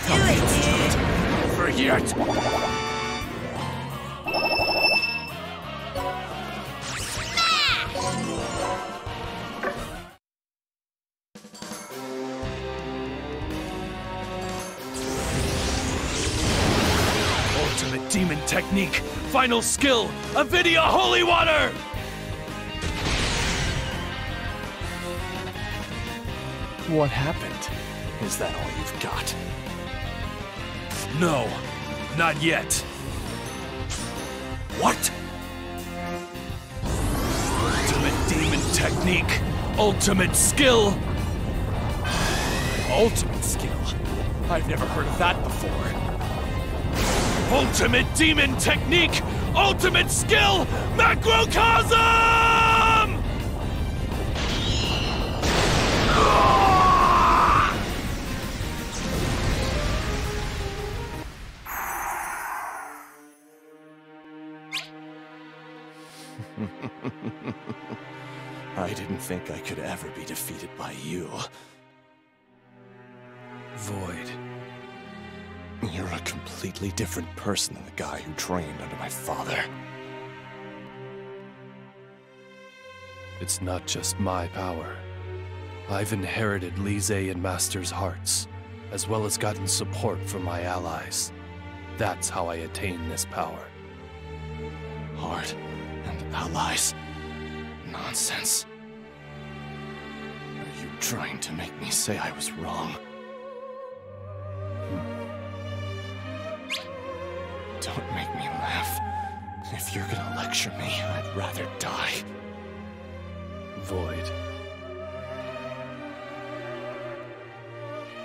Do it, dude! over yet. Ultimate demon technique. Final skill. Avidia Holy Water! What happened? Is that all you've got? No. Not yet. What? Ultimate demon technique. Ultimate skill. Ultimate skill? I've never heard of that before. Ultimate demon technique! Ultimate skill! Macrocosm! I didn't think I could ever be defeated by you. Void. You're a completely different person than the guy who trained under my father. It's not just my power. I've inherited Lise and Master's hearts, as well as gotten support from my allies. That's how I attain this power. Heart and allies? Nonsense. Are you trying to make me say I was wrong? Don't make me laugh. If you're gonna lecture me, I'd rather die. Void.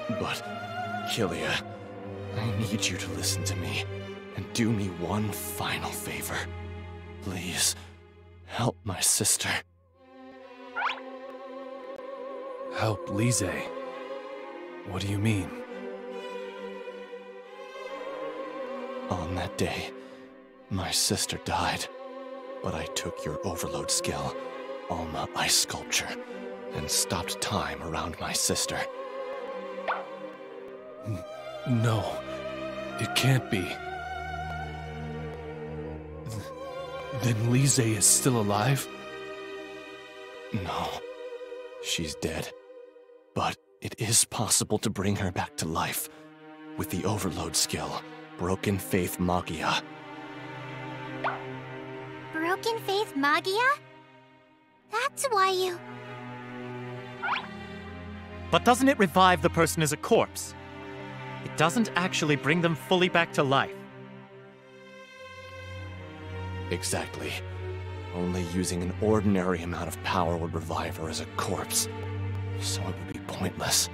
But, Kylia, I need you to listen to me and do me one final favor. Please, help my sister. Help Lise? What do you mean? On that day, my sister died, but I took your overload skill, Alma Ice Sculpture, and stopped time around my sister. No, it can't be. Then Lise is still alive? No, she's dead. But it is possible to bring her back to life with the overload skill. Broken Faith Magia. Broken Faith Magia? That's why you... But doesn't it revive the person as a corpse? It doesn't actually bring them fully back to life. Exactly. Only using an ordinary amount of power would revive her as a corpse. So it would be pointless.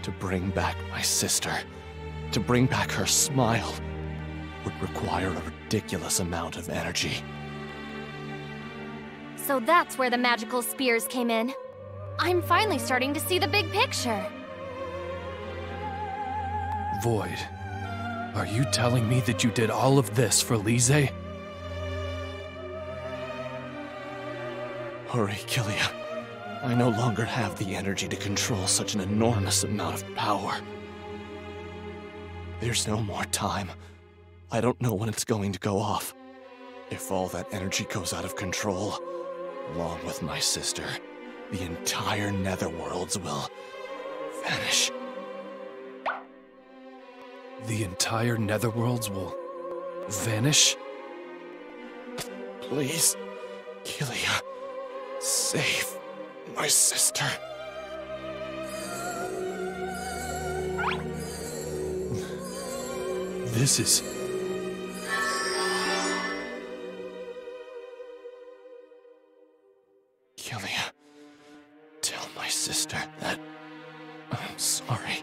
To bring back my sister, to bring back her smile, would require a ridiculous amount of energy. So that's where the magical spears came in. I'm finally starting to see the big picture. Void, are you telling me that you did all of this for Lise? Hurry, Kylia. I no longer have the energy to control such an enormous amount of power. There's no more time. I don't know when it's going to go off. If all that energy goes out of control, along with my sister, the entire Netherworlds will vanish. The entire Netherworlds will vanish? Please, Kylia, save my sister. This is... Kylia, tell my sister that I'm sorry.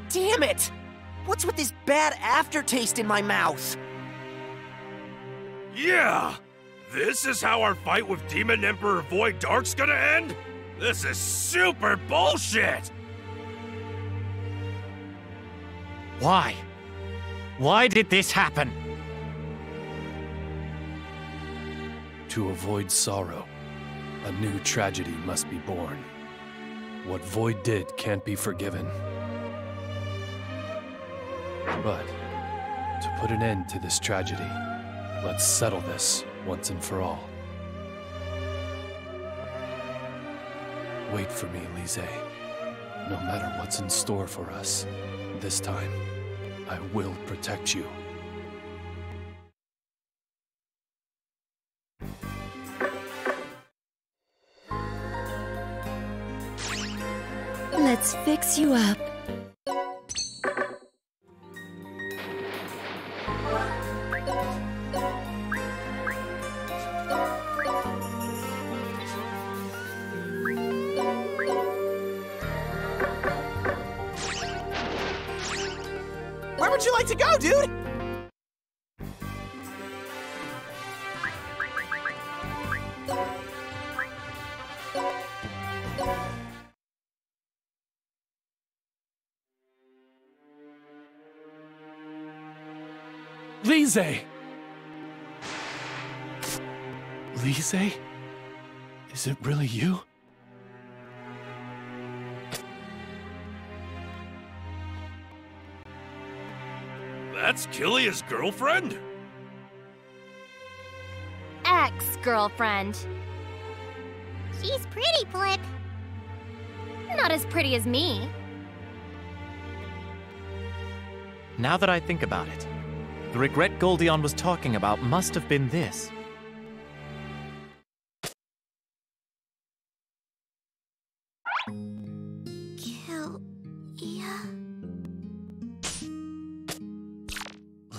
Damn it! What's with this bad aftertaste in my mouth? Yeah! This is how our fight with Demon Emperor Void Dark's gonna end? This is super bullshit! Why? Why did this happen? To avoid sorrow, a new tragedy must be born. What Void did can't be forgiven. But, to put an end to this tragedy, let's settle this once and for all. Wait for me, Lise. No matter what's in store for us, this time, I will protect you. Let's fix you up. Where would you like to go, dude? Lise! Lise? Is it really you? That's Kilia's girlfriend? Ex-girlfriend. She's pretty, Blip. Not as pretty as me. Now that I think about it, the regret Goldion was talking about must have been this.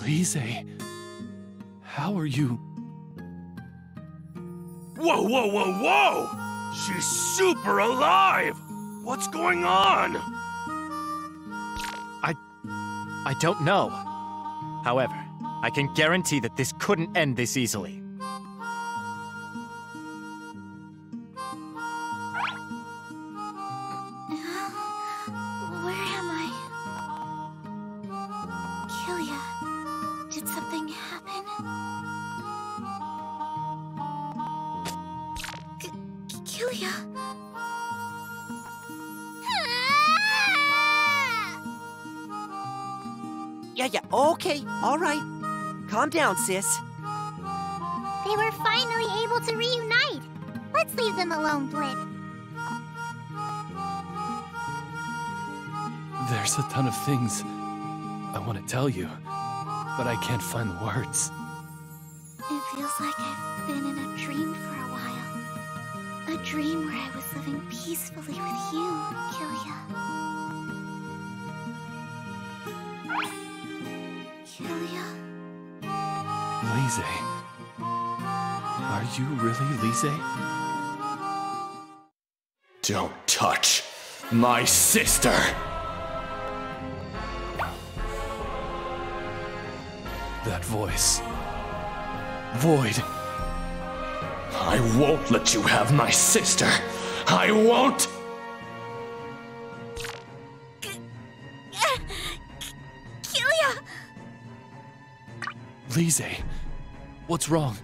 Lise, how are you? Whoa, whoa, whoa, whoa! She's super alive! What's going on? I don't know. However, I can guarantee that this couldn't end this easily. Where am I? Kilia, did something happen? Kilia? Yeah, okay, all right. Calm down, sis. They were finally able to reunite. Let's leave them alone, Blip. There's a ton of things I want to tell you, but I can't find the words. It feels like I've been in a dream for a while. A dream where I was living peacefully with you, Kilia. Kilia. Lise. Are you really Lise? Don't touch my sister! That voice. Void. I won't let you have my sister! I won't! Kilia! Lise, what's wrong?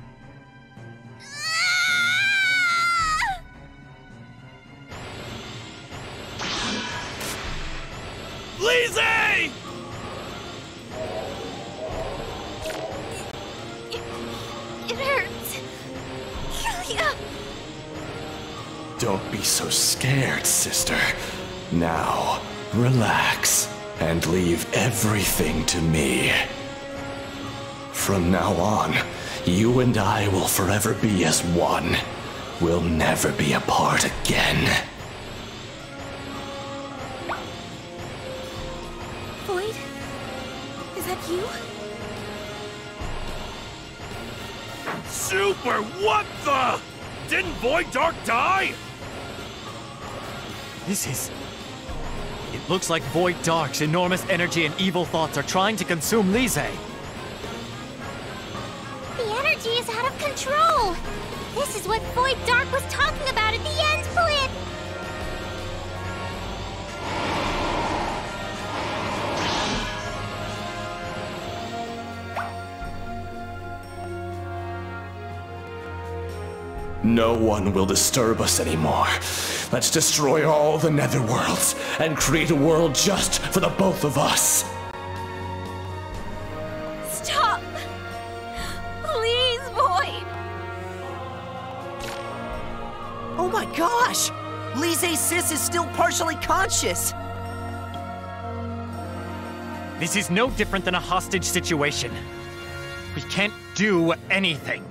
Lise! It hurts. Kilia! Don't be so scared, sister. Now, relax and leave everything to me. From now on, you and I will forever be as one. We'll never be apart again. Void? Is that you? Super, what the? Didn't Void Dark die? This is... It looks like Void Dark's enormous energy and evil thoughts are trying to consume Lise. The energy is out of control! This is what Void Dark was talking about at the end, Blip! No one will disturb us anymore. Let's destroy all the netherworlds and create a world just for the both of us. Stop! Please, Void! Oh my gosh! Lise's sis is still partially conscious. This is no different than a hostage situation. We can't do anything.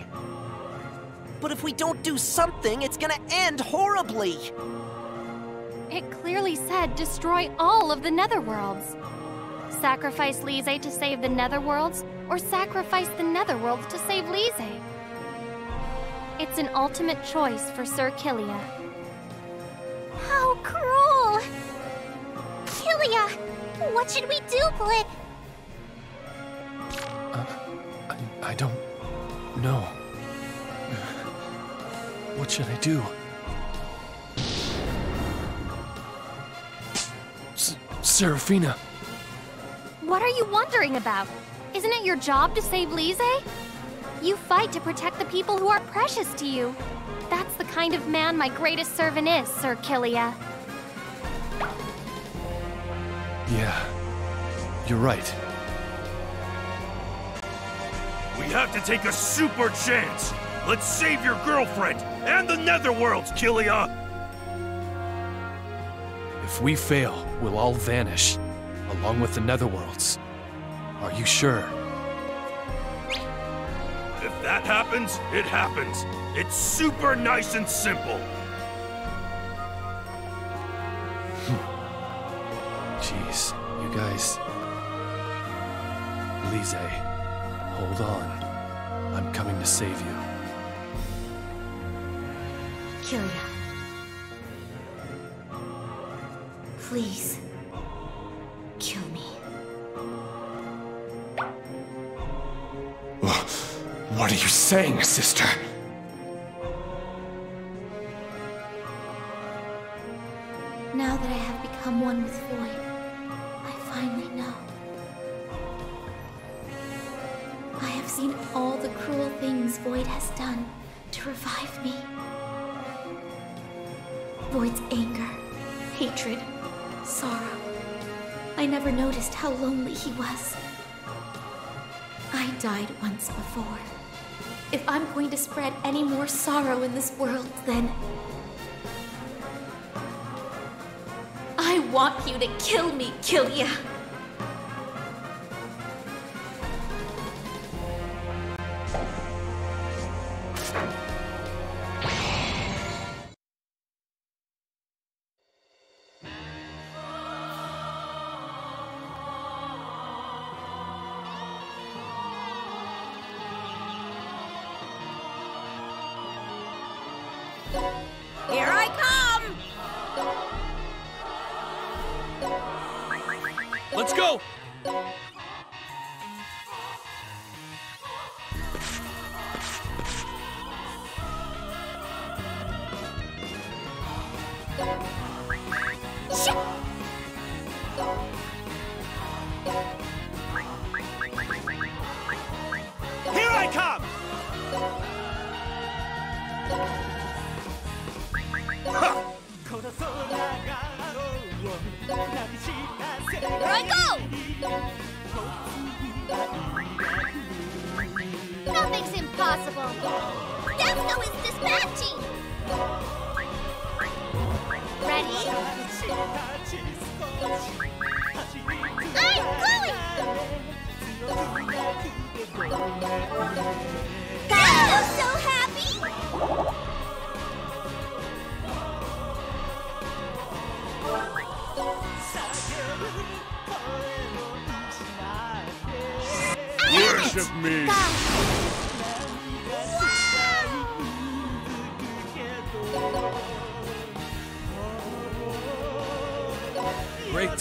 But if we don't do something, it's gonna end horribly. It clearly said destroy all of the Netherworlds. Sacrifice Lise to save the Netherworlds, or sacrifice the Netherworlds to save Lise. It's an ultimate choice for Sir Killia. How cruel! Killia, what should we do, Blip? I don't know. What should I do? Seraphina! What are you wondering about? Isn't it your job to save Lise? You fight to protect the people who are precious to you. That's the kind of man my greatest servant is, Sir Killia. Yeah, you're right. We have to take a super chance! Let's save your girlfriend and the Netherworlds, Killia! If we fail, we'll all vanish, along with the Netherworlds. Are you sure? If that happens, it happens. It's super nice and simple. Jeez, you guys... Lise, hold on. I'm coming to save you. Killia. Please. Kill me. What are you saying, sister? Now that I have become one with Void, I finally know. I have seen all the cruel things Void has done to revive me. Void's anger, hatred, sorrow. I never noticed how lonely he was. I died once before. If I'm going to spread any more sorrow in this world, then... I want you to kill me, Killia! Here I come! Let's go! Here I come! Here I go! Nothing's impossible! Defco is dispatching! Ready? I'm going! I'm so happy! Worship me! Great!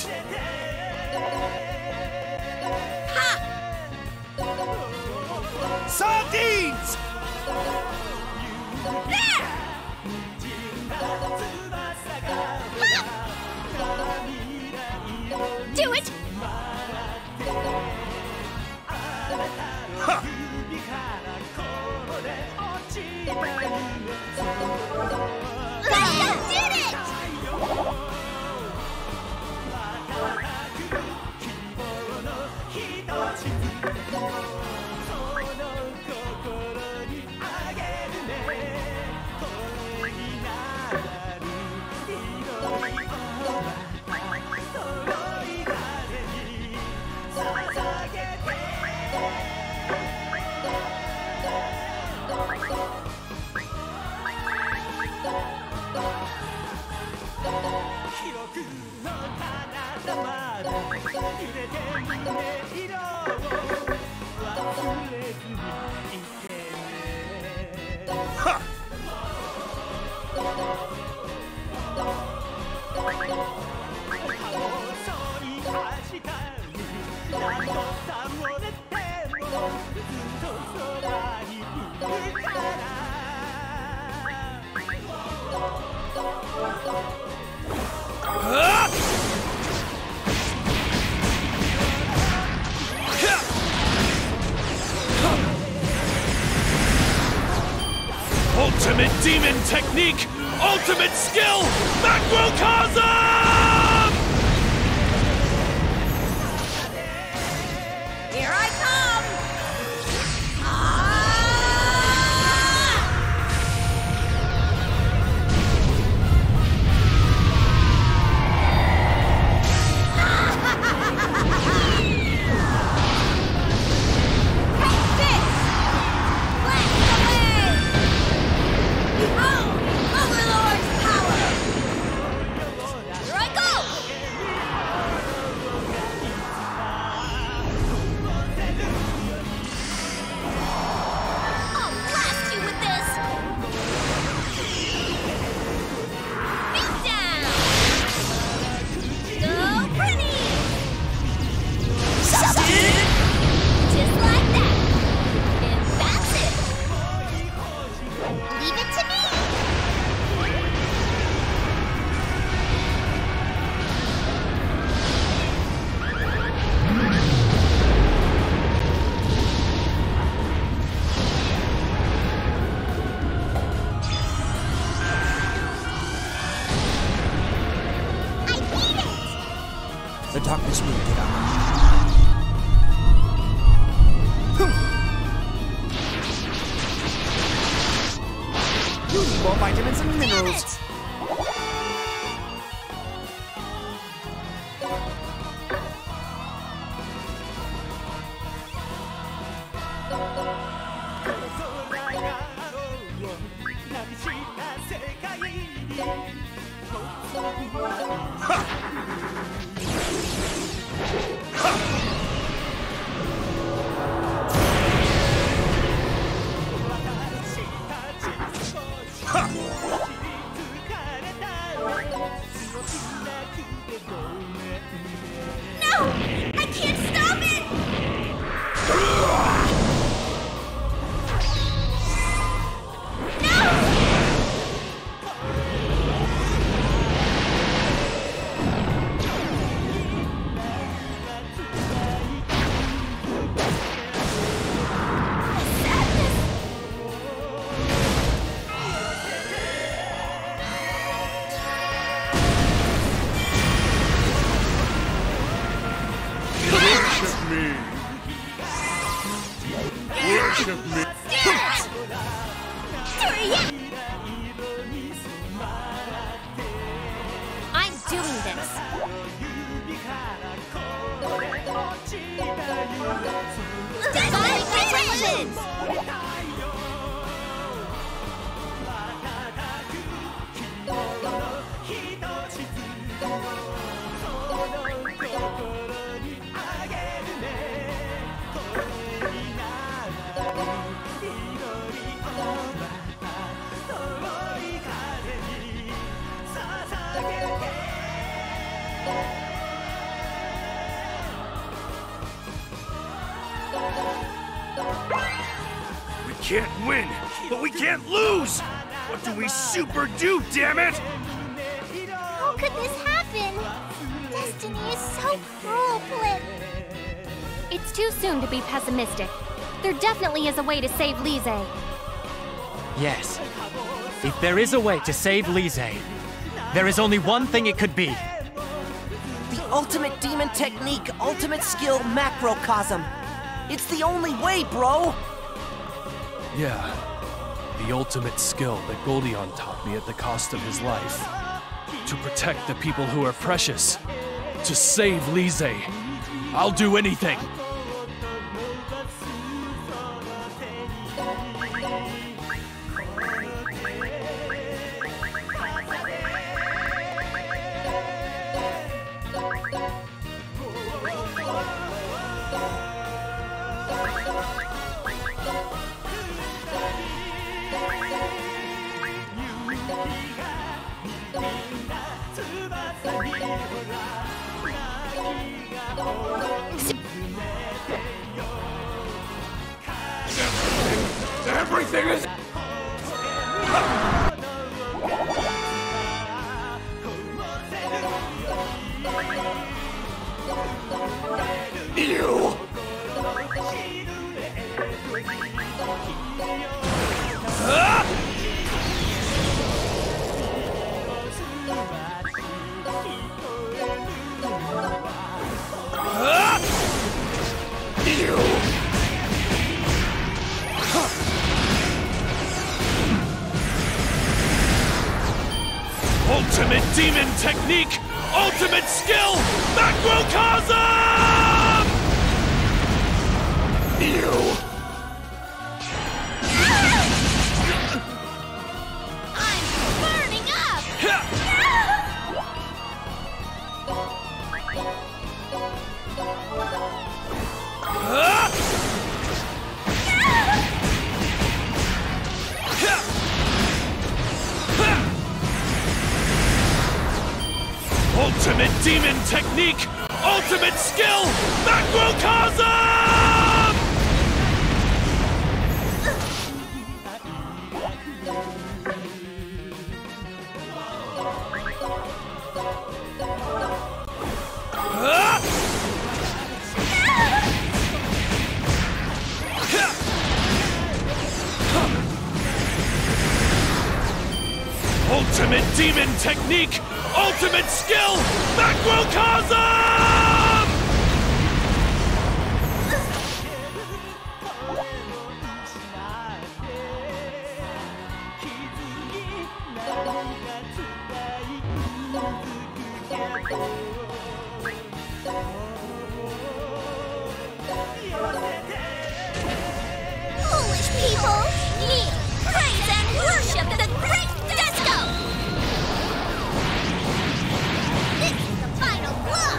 Sardines! There! Do it! Let's did it! ultimate demon technique, ultimate skill, Macrocosm! Here I come! The darkness will give out. You need more vitamins and minerals. Worship me. I'm doing this. Congratulations! We can't win, but we can't lose! What do we super do, damn it? How could this happen? Destiny is so cruel, Blip. It's too soon to be pessimistic. There definitely is a way to save Lise. Yes. If there is a way to save Lise, there is only one thing it could be. The ultimate demon technique, ultimate skill, Macrocosm. It's the only way, bro! Yeah. The ultimate skill that Goldion taught me at the cost of his life. To protect the people who are precious. To save Lise. I'll do anything. Everything is... You! Ultimate demon technique! Ultimate skill! Macrocosm! Ew! I'm burning up! Ultimate demon technique! Ultimate skill! Macrocosm! Ultimate demon technique! Ultimate skill! Macrocosm! Foolish people! Kneel, praise, and worship the great Disco! This is the final blow!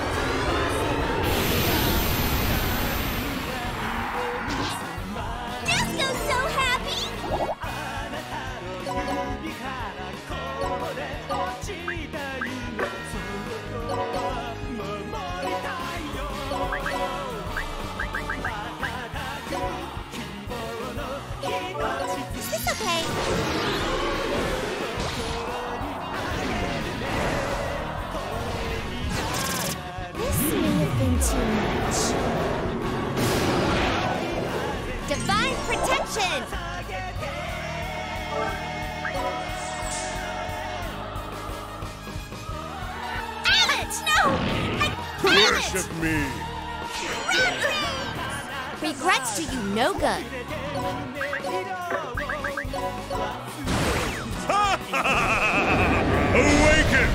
Disco's so happy! Is this okay? This may have been too much. Divine protection! Damn it! No! Worship me! Regrets do you no good. Awaken!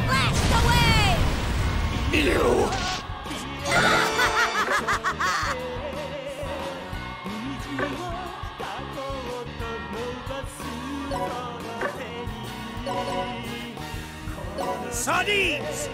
Blast away! Ew! Sardines!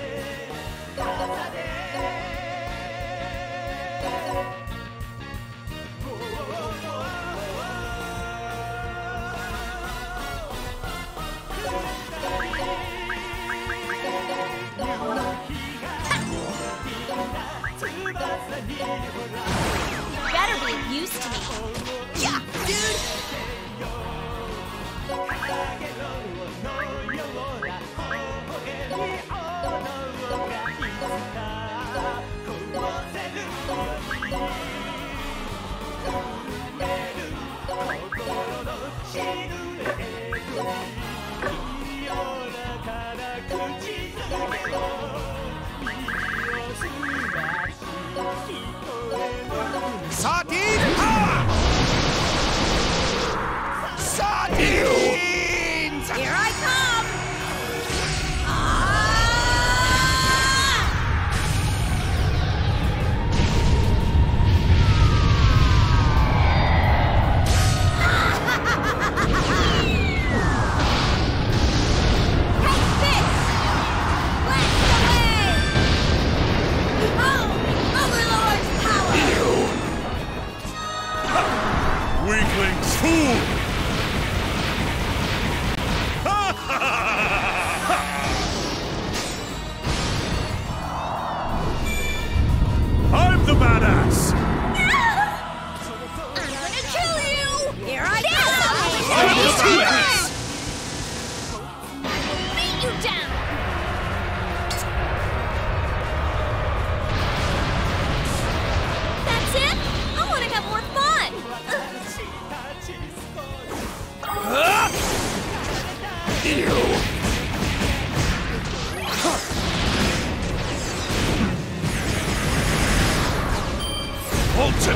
Better be used to me. Yeah, dude! Sardine power! Sardines! Here I come! Take this! Blast away! Oh! Overlord's power! Weaklings, fool! I'm the badass! I'm gonna kill you! Here I I'm the badass! Beat you down! That's it? I want to have more fun!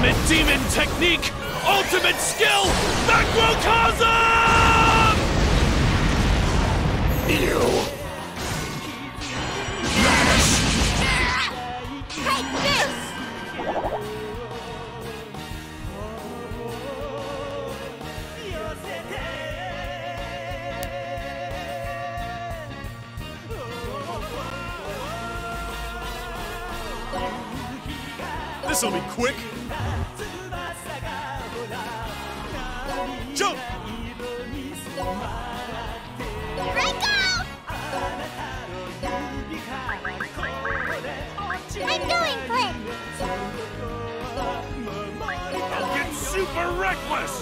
Ultimate demon technique! Ultimate skill! Macrocosm! Ew! Take this! This'll be quick. Jump! I'm going, Flynn! I'll get super reckless!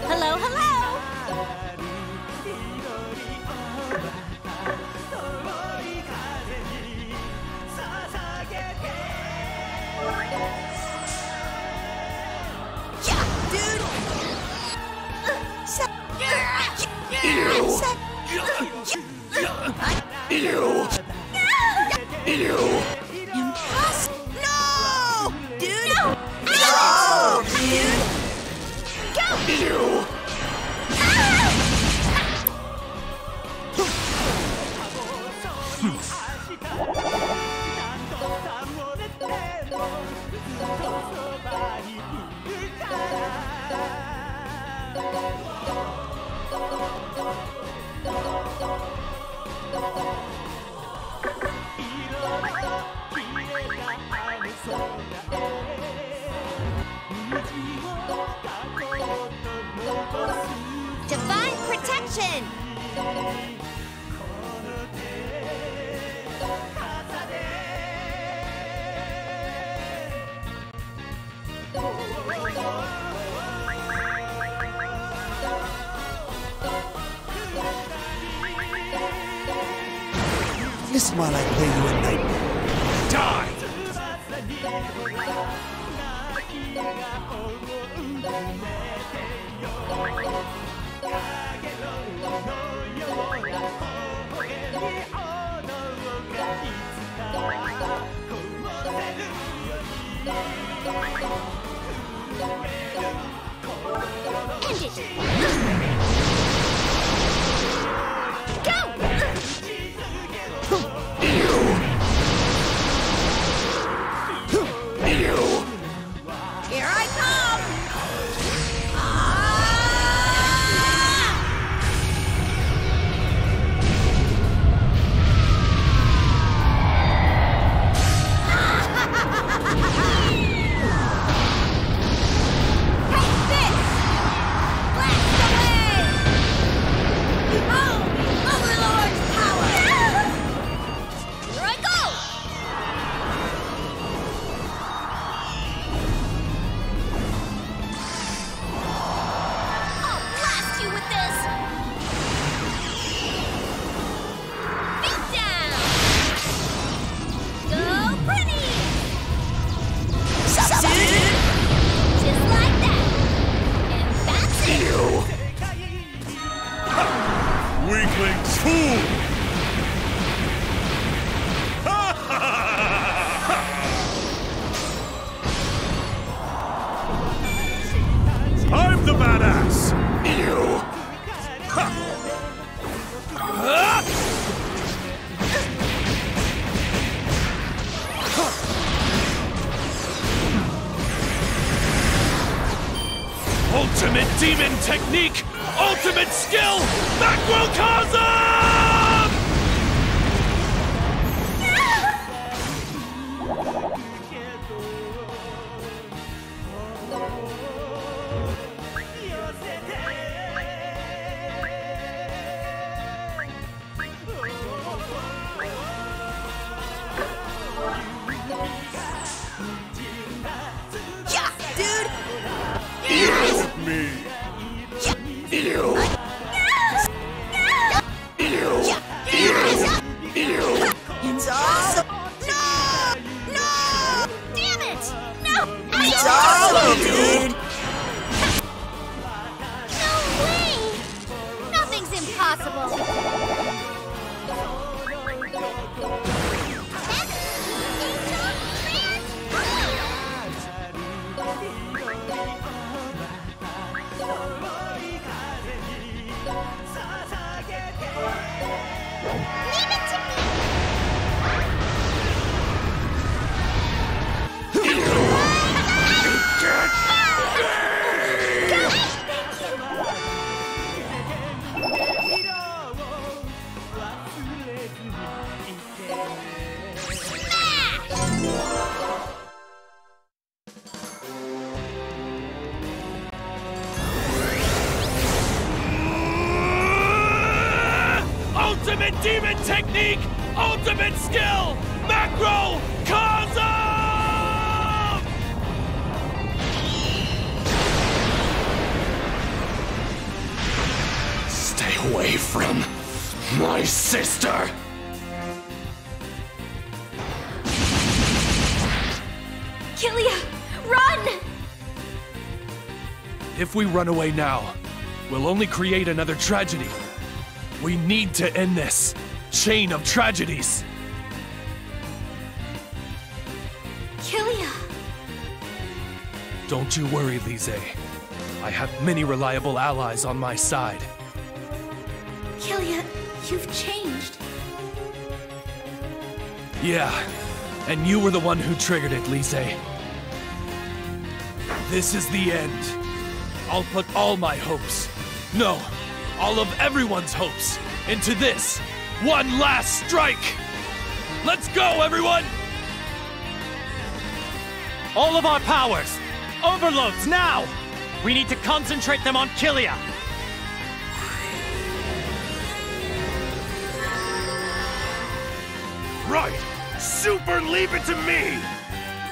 Hello, hello! Impossible! No! Dude! No! Dude! Go! Divine protection! Listen while I play you a nightmare. Die! End it! Here I come! Take this! Blast away! Oh, Overlord's power! Here I go! I'll blast you with this! Beat down! Go pretty! Just like that! And that's it! Weaklings, fool! I'm the badass! Ew! Ultimate demon technique! Ultimate skill! Macrocosm! Yeah, dude! Ew! Me! Ew! Ew! It's awesome! No! No! Damn it! No! It's awesome, dude! No way! demon technique, ultimate skill, macrocosm! Stay away from my sister! Killia, run! If we run away now, we'll only create another tragedy. We need to end this chain of tragedies. Killia! Don't you worry, Lise. I have many reliable allies on my side. Killia, you've changed. Yeah, and you were the one who triggered it, Lise. This is the end. I'll put all my hopes, no, all of everyone's hopes, into this one last strike! Let's go, everyone! All of our powers! Overloads, now! We need to concentrate them on Killia! Right! Super leave it to me!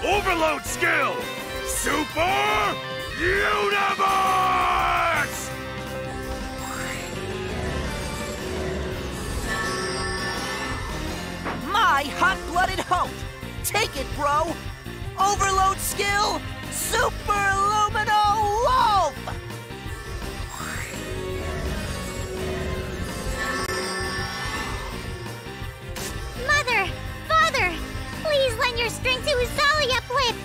Overload skill! Super Universe! My hot-blooded hope! Take it, bro! Overload skill, Super Lumino Wolf! Mother! Father! Please lend your strength to Usalia with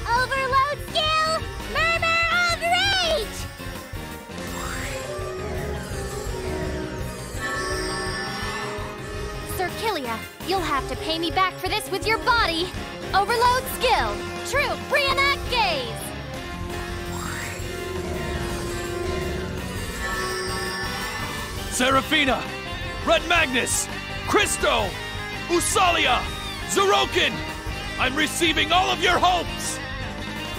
Overload Skill, Murmur of Rage! Sir Killia, you'll have to pay me back for this with your body. Overload skill. True Brionac gaze. Seraphina! Red Magnus! Christo! Usalia! Zeroken! I'm receiving all of your hopes!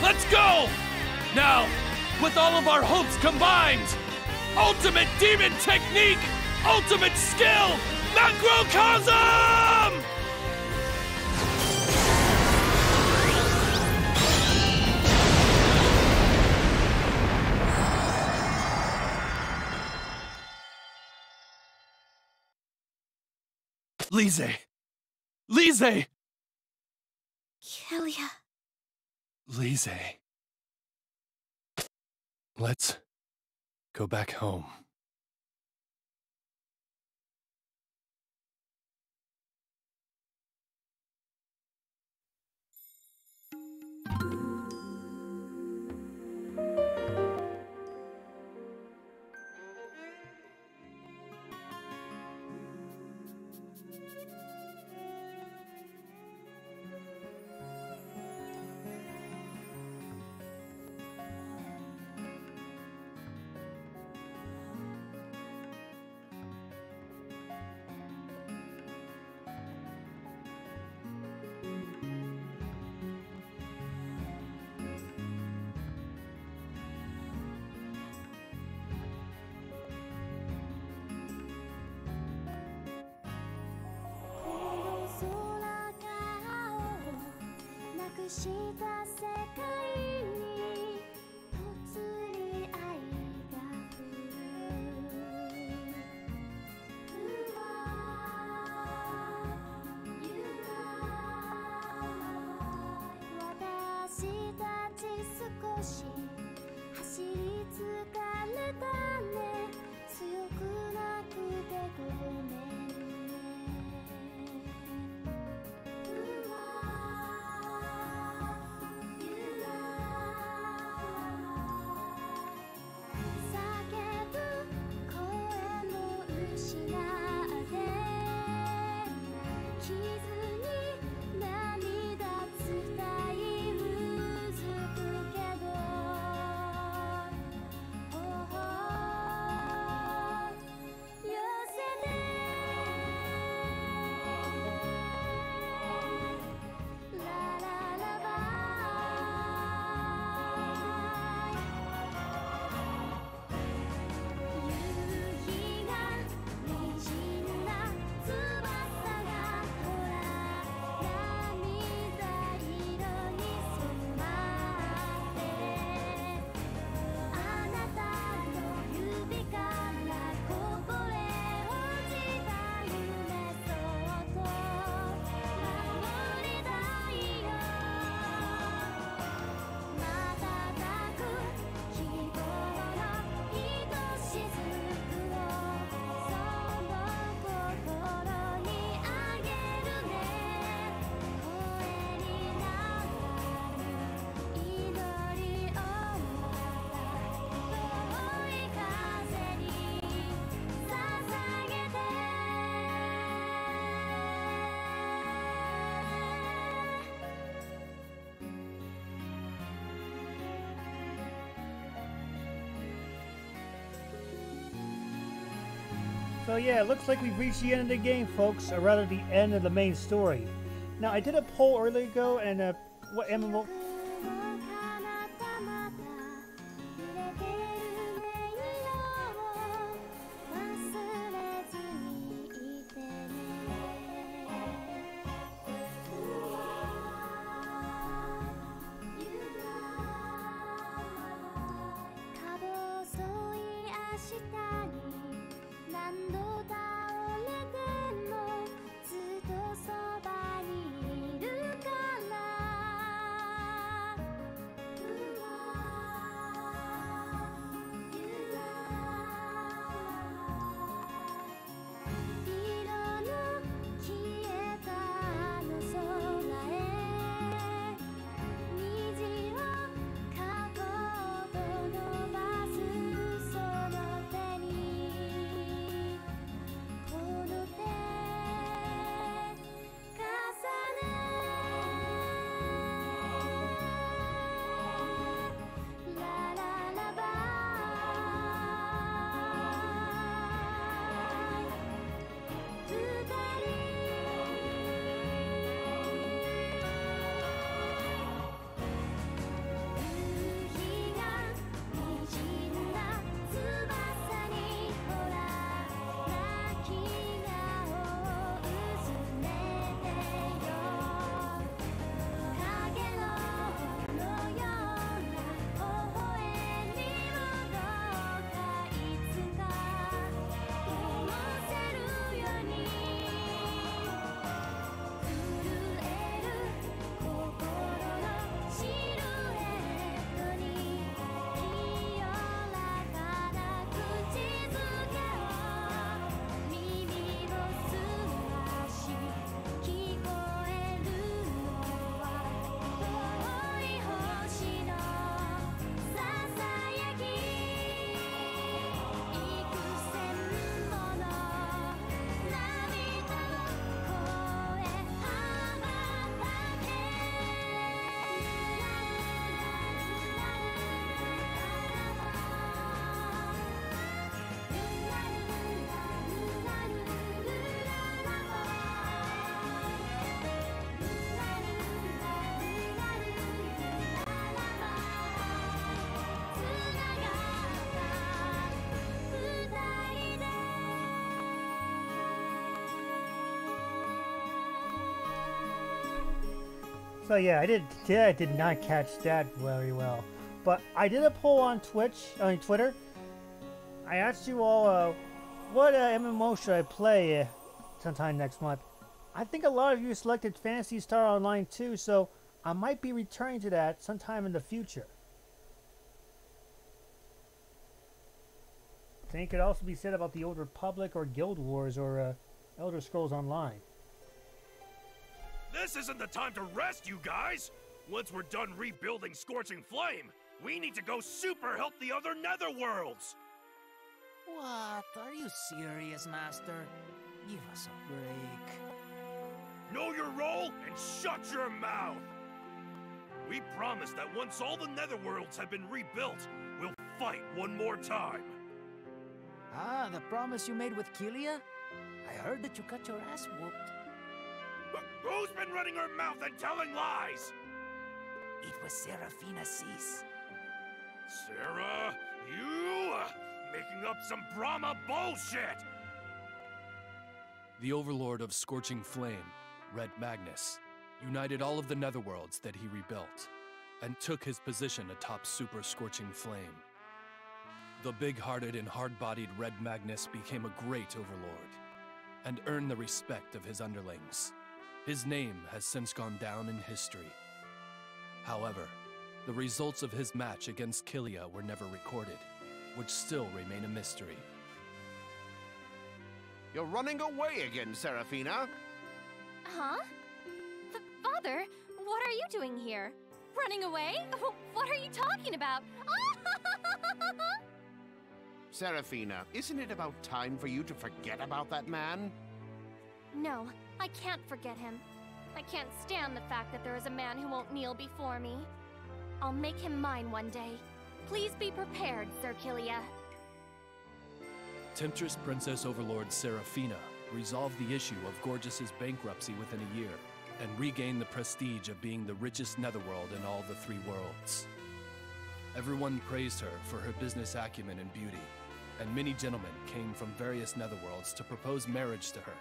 Let's go! Now, with all of our hopes combined, ultimate demon technique, ultimate skill, macrocosm! Lise! Lise! Killia. Lise. Let's go back home. So yeah, it looks like we've reached the end of the game, folks, or rather the end of the main story. Now, I did a poll earlier ago, and what MMO... So yeah, I did not catch that very well. But I did a poll on Twitter. I asked you all, what MMO should I play sometime next month? I think a lot of you selected Phantasy Star Online 2, so I might be returning to that sometime in the future. Same could also be said about the Old Republic or Guild Wars or Elder Scrolls Online. This isn't the time to rest, you guys! Once we're done rebuilding Scorching Flame, we need to go super help the other netherworlds! What? Are you serious, Master? Give us a break. Know your role and shut your mouth! We promised that once all the netherworlds have been rebuilt, we'll fight one more time. Ah, the promise you made with Kilia? I heard that you got your ass whooped. Who's been running her mouth and telling lies? It was Seraphina Cease. Sarah, you making up some Brahma bullshit! The overlord of Scorching Flame, Red Magnus, united all of the netherworlds that he rebuilt, and took his position atop Super Scorching Flame. The big-hearted and hard-bodied Red Magnus became a great overlord, and earned the respect of his underlings. His name has since gone down in history. However, the results of his match against Kilia were never recorded, which still remain a mystery. You're running away again, Seraphina. Huh? Father, what are you doing here? Running away? What are you talking about? Seraphina, isn't it about time for you to forget about that man? No, I can't forget him. I can't stand the fact that there is a man who won't kneel before me. I'll make him mine one day. Please be prepared, Sir Kilia. Temptress Princess Overlord Seraphina resolved the issue of Gorgeous's bankruptcy within a year and regained the prestige of being the richest netherworld in all the three worlds. Everyone praised her for her business acumen and beauty, and many gentlemen came from various netherworlds to propose marriage to her,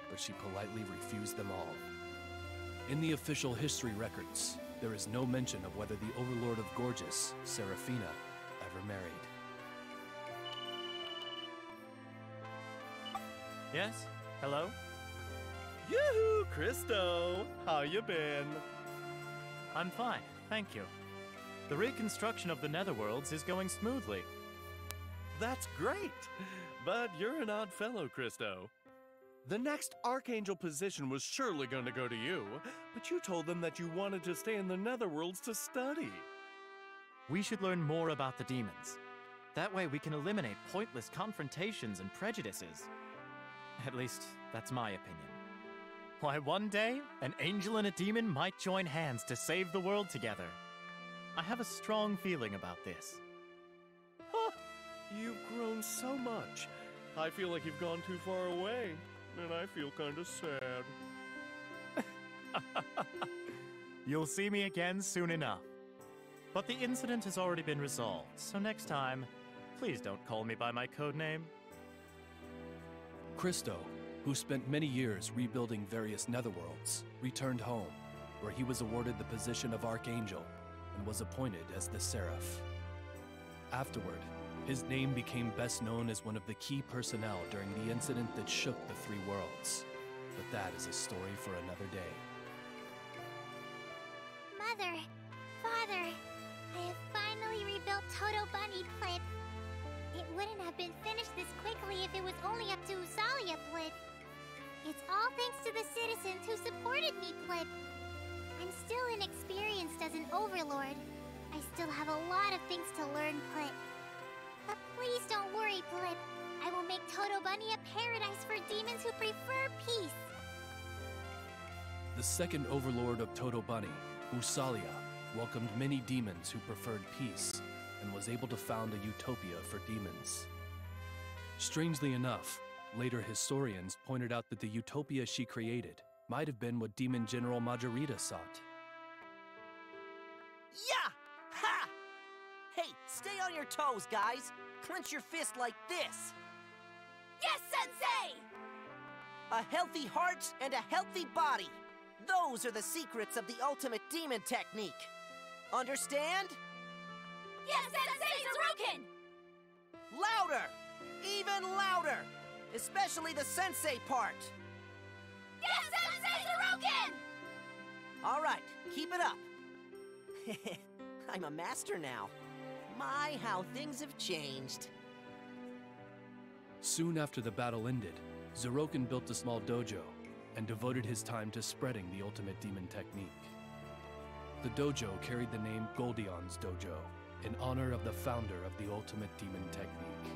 but she politely refused them all. In the official history records, there is no mention of whether the Overlord of Gorgeous, Seraphina, ever married. Yes? Hello? Yoo-hoo, Christo! How you been? I'm fine, thank you. The reconstruction of the Netherworlds is going smoothly. That's great! But you're an odd fellow, Christo. The next Archangel position was surely going to go to you, but you told them that you wanted to stay in the Netherworlds to study. We should learn more about the demons. That way we can eliminate pointless confrontations and prejudices. At least, that's my opinion. Why, one day, an angel and a demon might join hands to save the world together. I have a strong feeling about this. Huh! You've grown so much. I feel like you've gone too far away, and I feel kind of sad. You'll see me again soon enough. But the incident has already been resolved, so next time, please don't call me by my codename. Christo, who spent many years rebuilding various netherworlds, returned home, where he was awarded the position of Archangel and was appointed as the Seraph. Afterward, his name became best known as one of the key personnel during the incident that shook the three worlds. But that is a story for another day. Mother, Father, I have finally rebuilt Toto Bunny, Plip. It wouldn't have been finished this quickly if it was only up to Usalia, Plip. It's all thanks to the citizens who supported me, Plip. I'm still inexperienced as an overlord. I still have a lot of things to learn, Plip. But please don't worry, Plip. I will make Toto Bunny a paradise for demons who prefer peace. The second overlord of Toto Bunny, Usalia, welcomed many demons who preferred peace and was able to found a utopia for demons. Strangely enough, later historians pointed out that the utopia she created might have been what Demon General Majorita sought. Yeah! Ha! Hey, stay on your toes, guys. Clench your fist like this. Yes, Sensei! A healthy heart and a healthy body. Those are the secrets of the ultimate demon technique. Understand? Yes, Sensei Zerouken! Louder! Even louder! Especially the sensei part. Yes, Sensei Zerouken! All right, keep it up. I'm a master now. My, how things have changed. Soon after the battle ended, Zerouken built a small dojo and devoted his time to spreading the ultimate demon technique. The dojo carried the name Goldion's Dojo, in honor of the founder of the ultimate demon technique.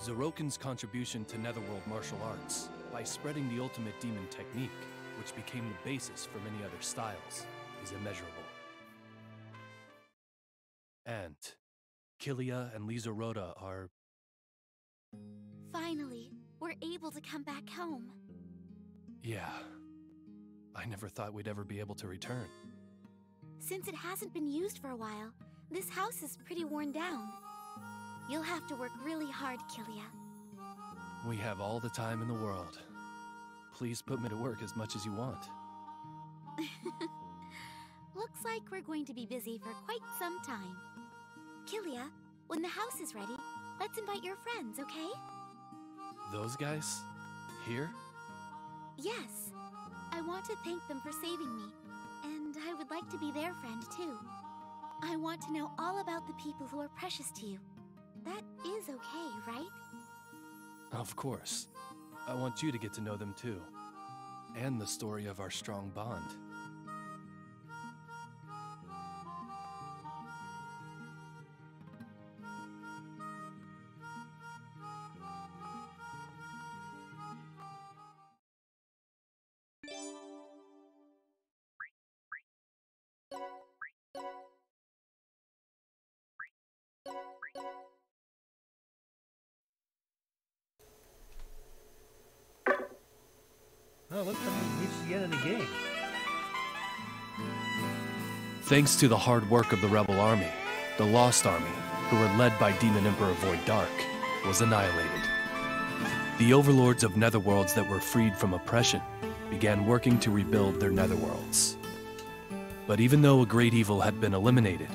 Zerouken's contribution to netherworld martial arts, by spreading the ultimate demon technique, which became the basis for many other styles, is immeasurable. And Kilia and Lizaroda are... Finally, we're able to come back home. Yeah. I never thought we'd ever be able to return. Since it hasn't been used for a while, this house is pretty worn down. You'll have to work really hard, Kilia. We have all the time in the world. Please put me to work as much as you want. Looks like we're going to be busy for quite some time. Kilia, when the house is ready, let's invite your friends, okay? Those guys? Here? Yes. I want to thank them for saving me, and I would like to be their friend, too. I want to know all about the people who are precious to you. That is okay, right? Of course. I want you to get to know them, too. And the story of our strong bond. Oh, looks like we reached the end of the game. Thanks to the hard work of the rebel army, the Lost Army, who were led by Demon Emperor Void Dark, was annihilated. The overlords of netherworlds that were freed from oppression began working to rebuild their netherworlds. But even though a great evil had been eliminated,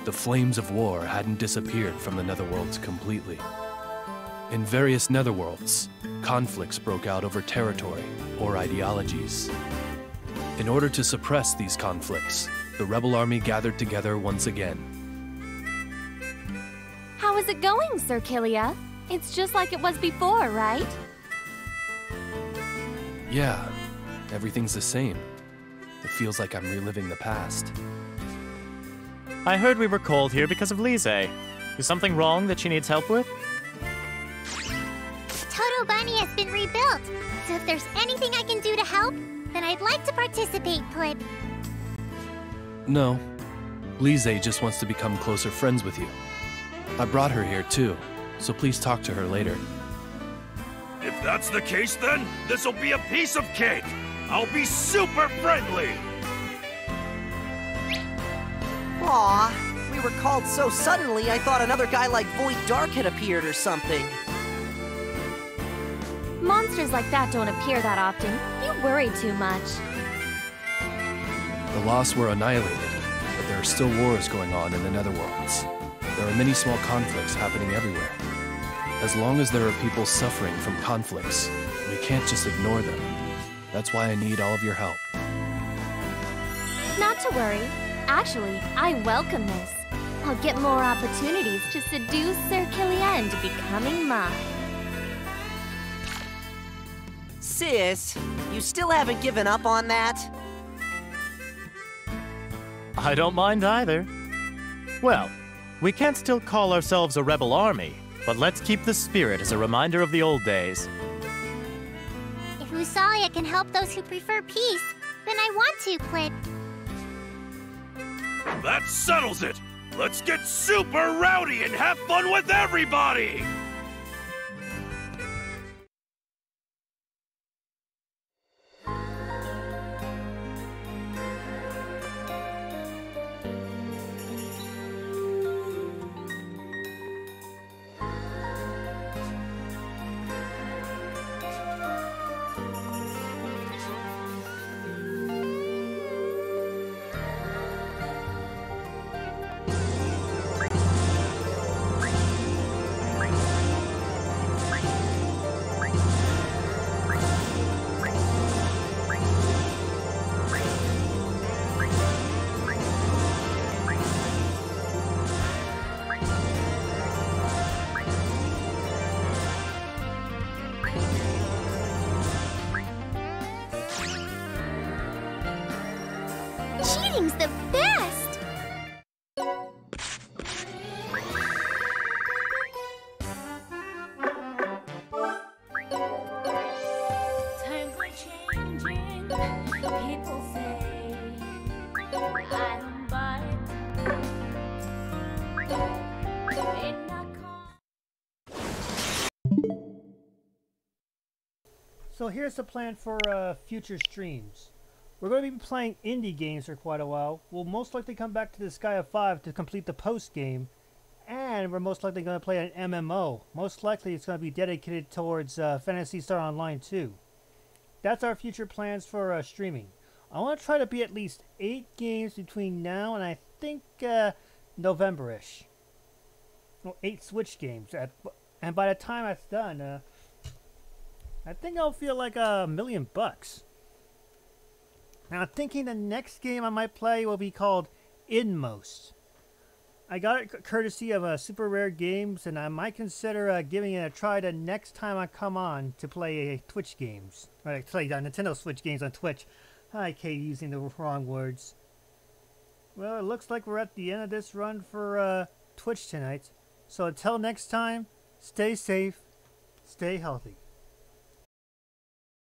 the flames of war hadn't disappeared from the netherworlds completely. In various netherworlds, conflicts broke out over territory or ideologies. In order to suppress these conflicts, the rebel army gathered together once again. How is it going, Sir Killia? It's just like it was before, right? Yeah, everything's the same. It feels like I'm reliving the past. I heard we were called here because of Lise. Is something wrong that she needs help with? Toto Bunny has been rebuilt, so if there's anything I can do to help, then I'd like to participate, Plib. No, Lise just wants to become closer friends with you. I brought her here too, so please talk to her later. If that's the case, then this'll be a piece of cake. I'll be super friendly. Aw, we were called so suddenly I thought another guy like Void Dark had appeared or something. Monsters like that don't appear that often. You worry too much. The Lost were annihilated, but there are still wars going on in the netherworlds. There are many small conflicts happening everywhere. As long as there are people suffering from conflicts, we can't just ignore them. That's why I need all of your help. Not to worry. Actually, I welcome this. I'll get more opportunities to seduce Sir Killia into becoming mine. Sis, you still haven't given up on that? I don't mind either. Well, we can't still call ourselves a rebel army, but let's keep the spirit as a reminder of the old days. If Usalia can help those who prefer peace, then I want to, Plib. That settles it. Let's get super rowdy and have fun with everybody. Cheating's the best! Times are changing, people say, I don't buy it. So here's the plan for future streams. We're going to be playing indie games for quite a while. We'll most likely come back to the Disgaea 5 to complete the post game. And we're most likely going to play an MMO. Most likely it's going to be dedicated towards Phantasy Star Online 2. That's our future plans for streaming. I want to try to be at least 8 games between now and I think November-ish. Well, 8 Switch games. And by the time that's done, I think I'll feel like $1 million bucks. Now, I'm thinking the next game I might play will be called Inmost. I got it courtesy of Super Rare Games, and I might consider giving it a try the next time I come on to play Twitch games. Or play Nintendo Switch games on Twitch. I keep using the wrong words. Well, it looks like we're at the end of this run for Twitch tonight. So until next time, stay safe, stay healthy.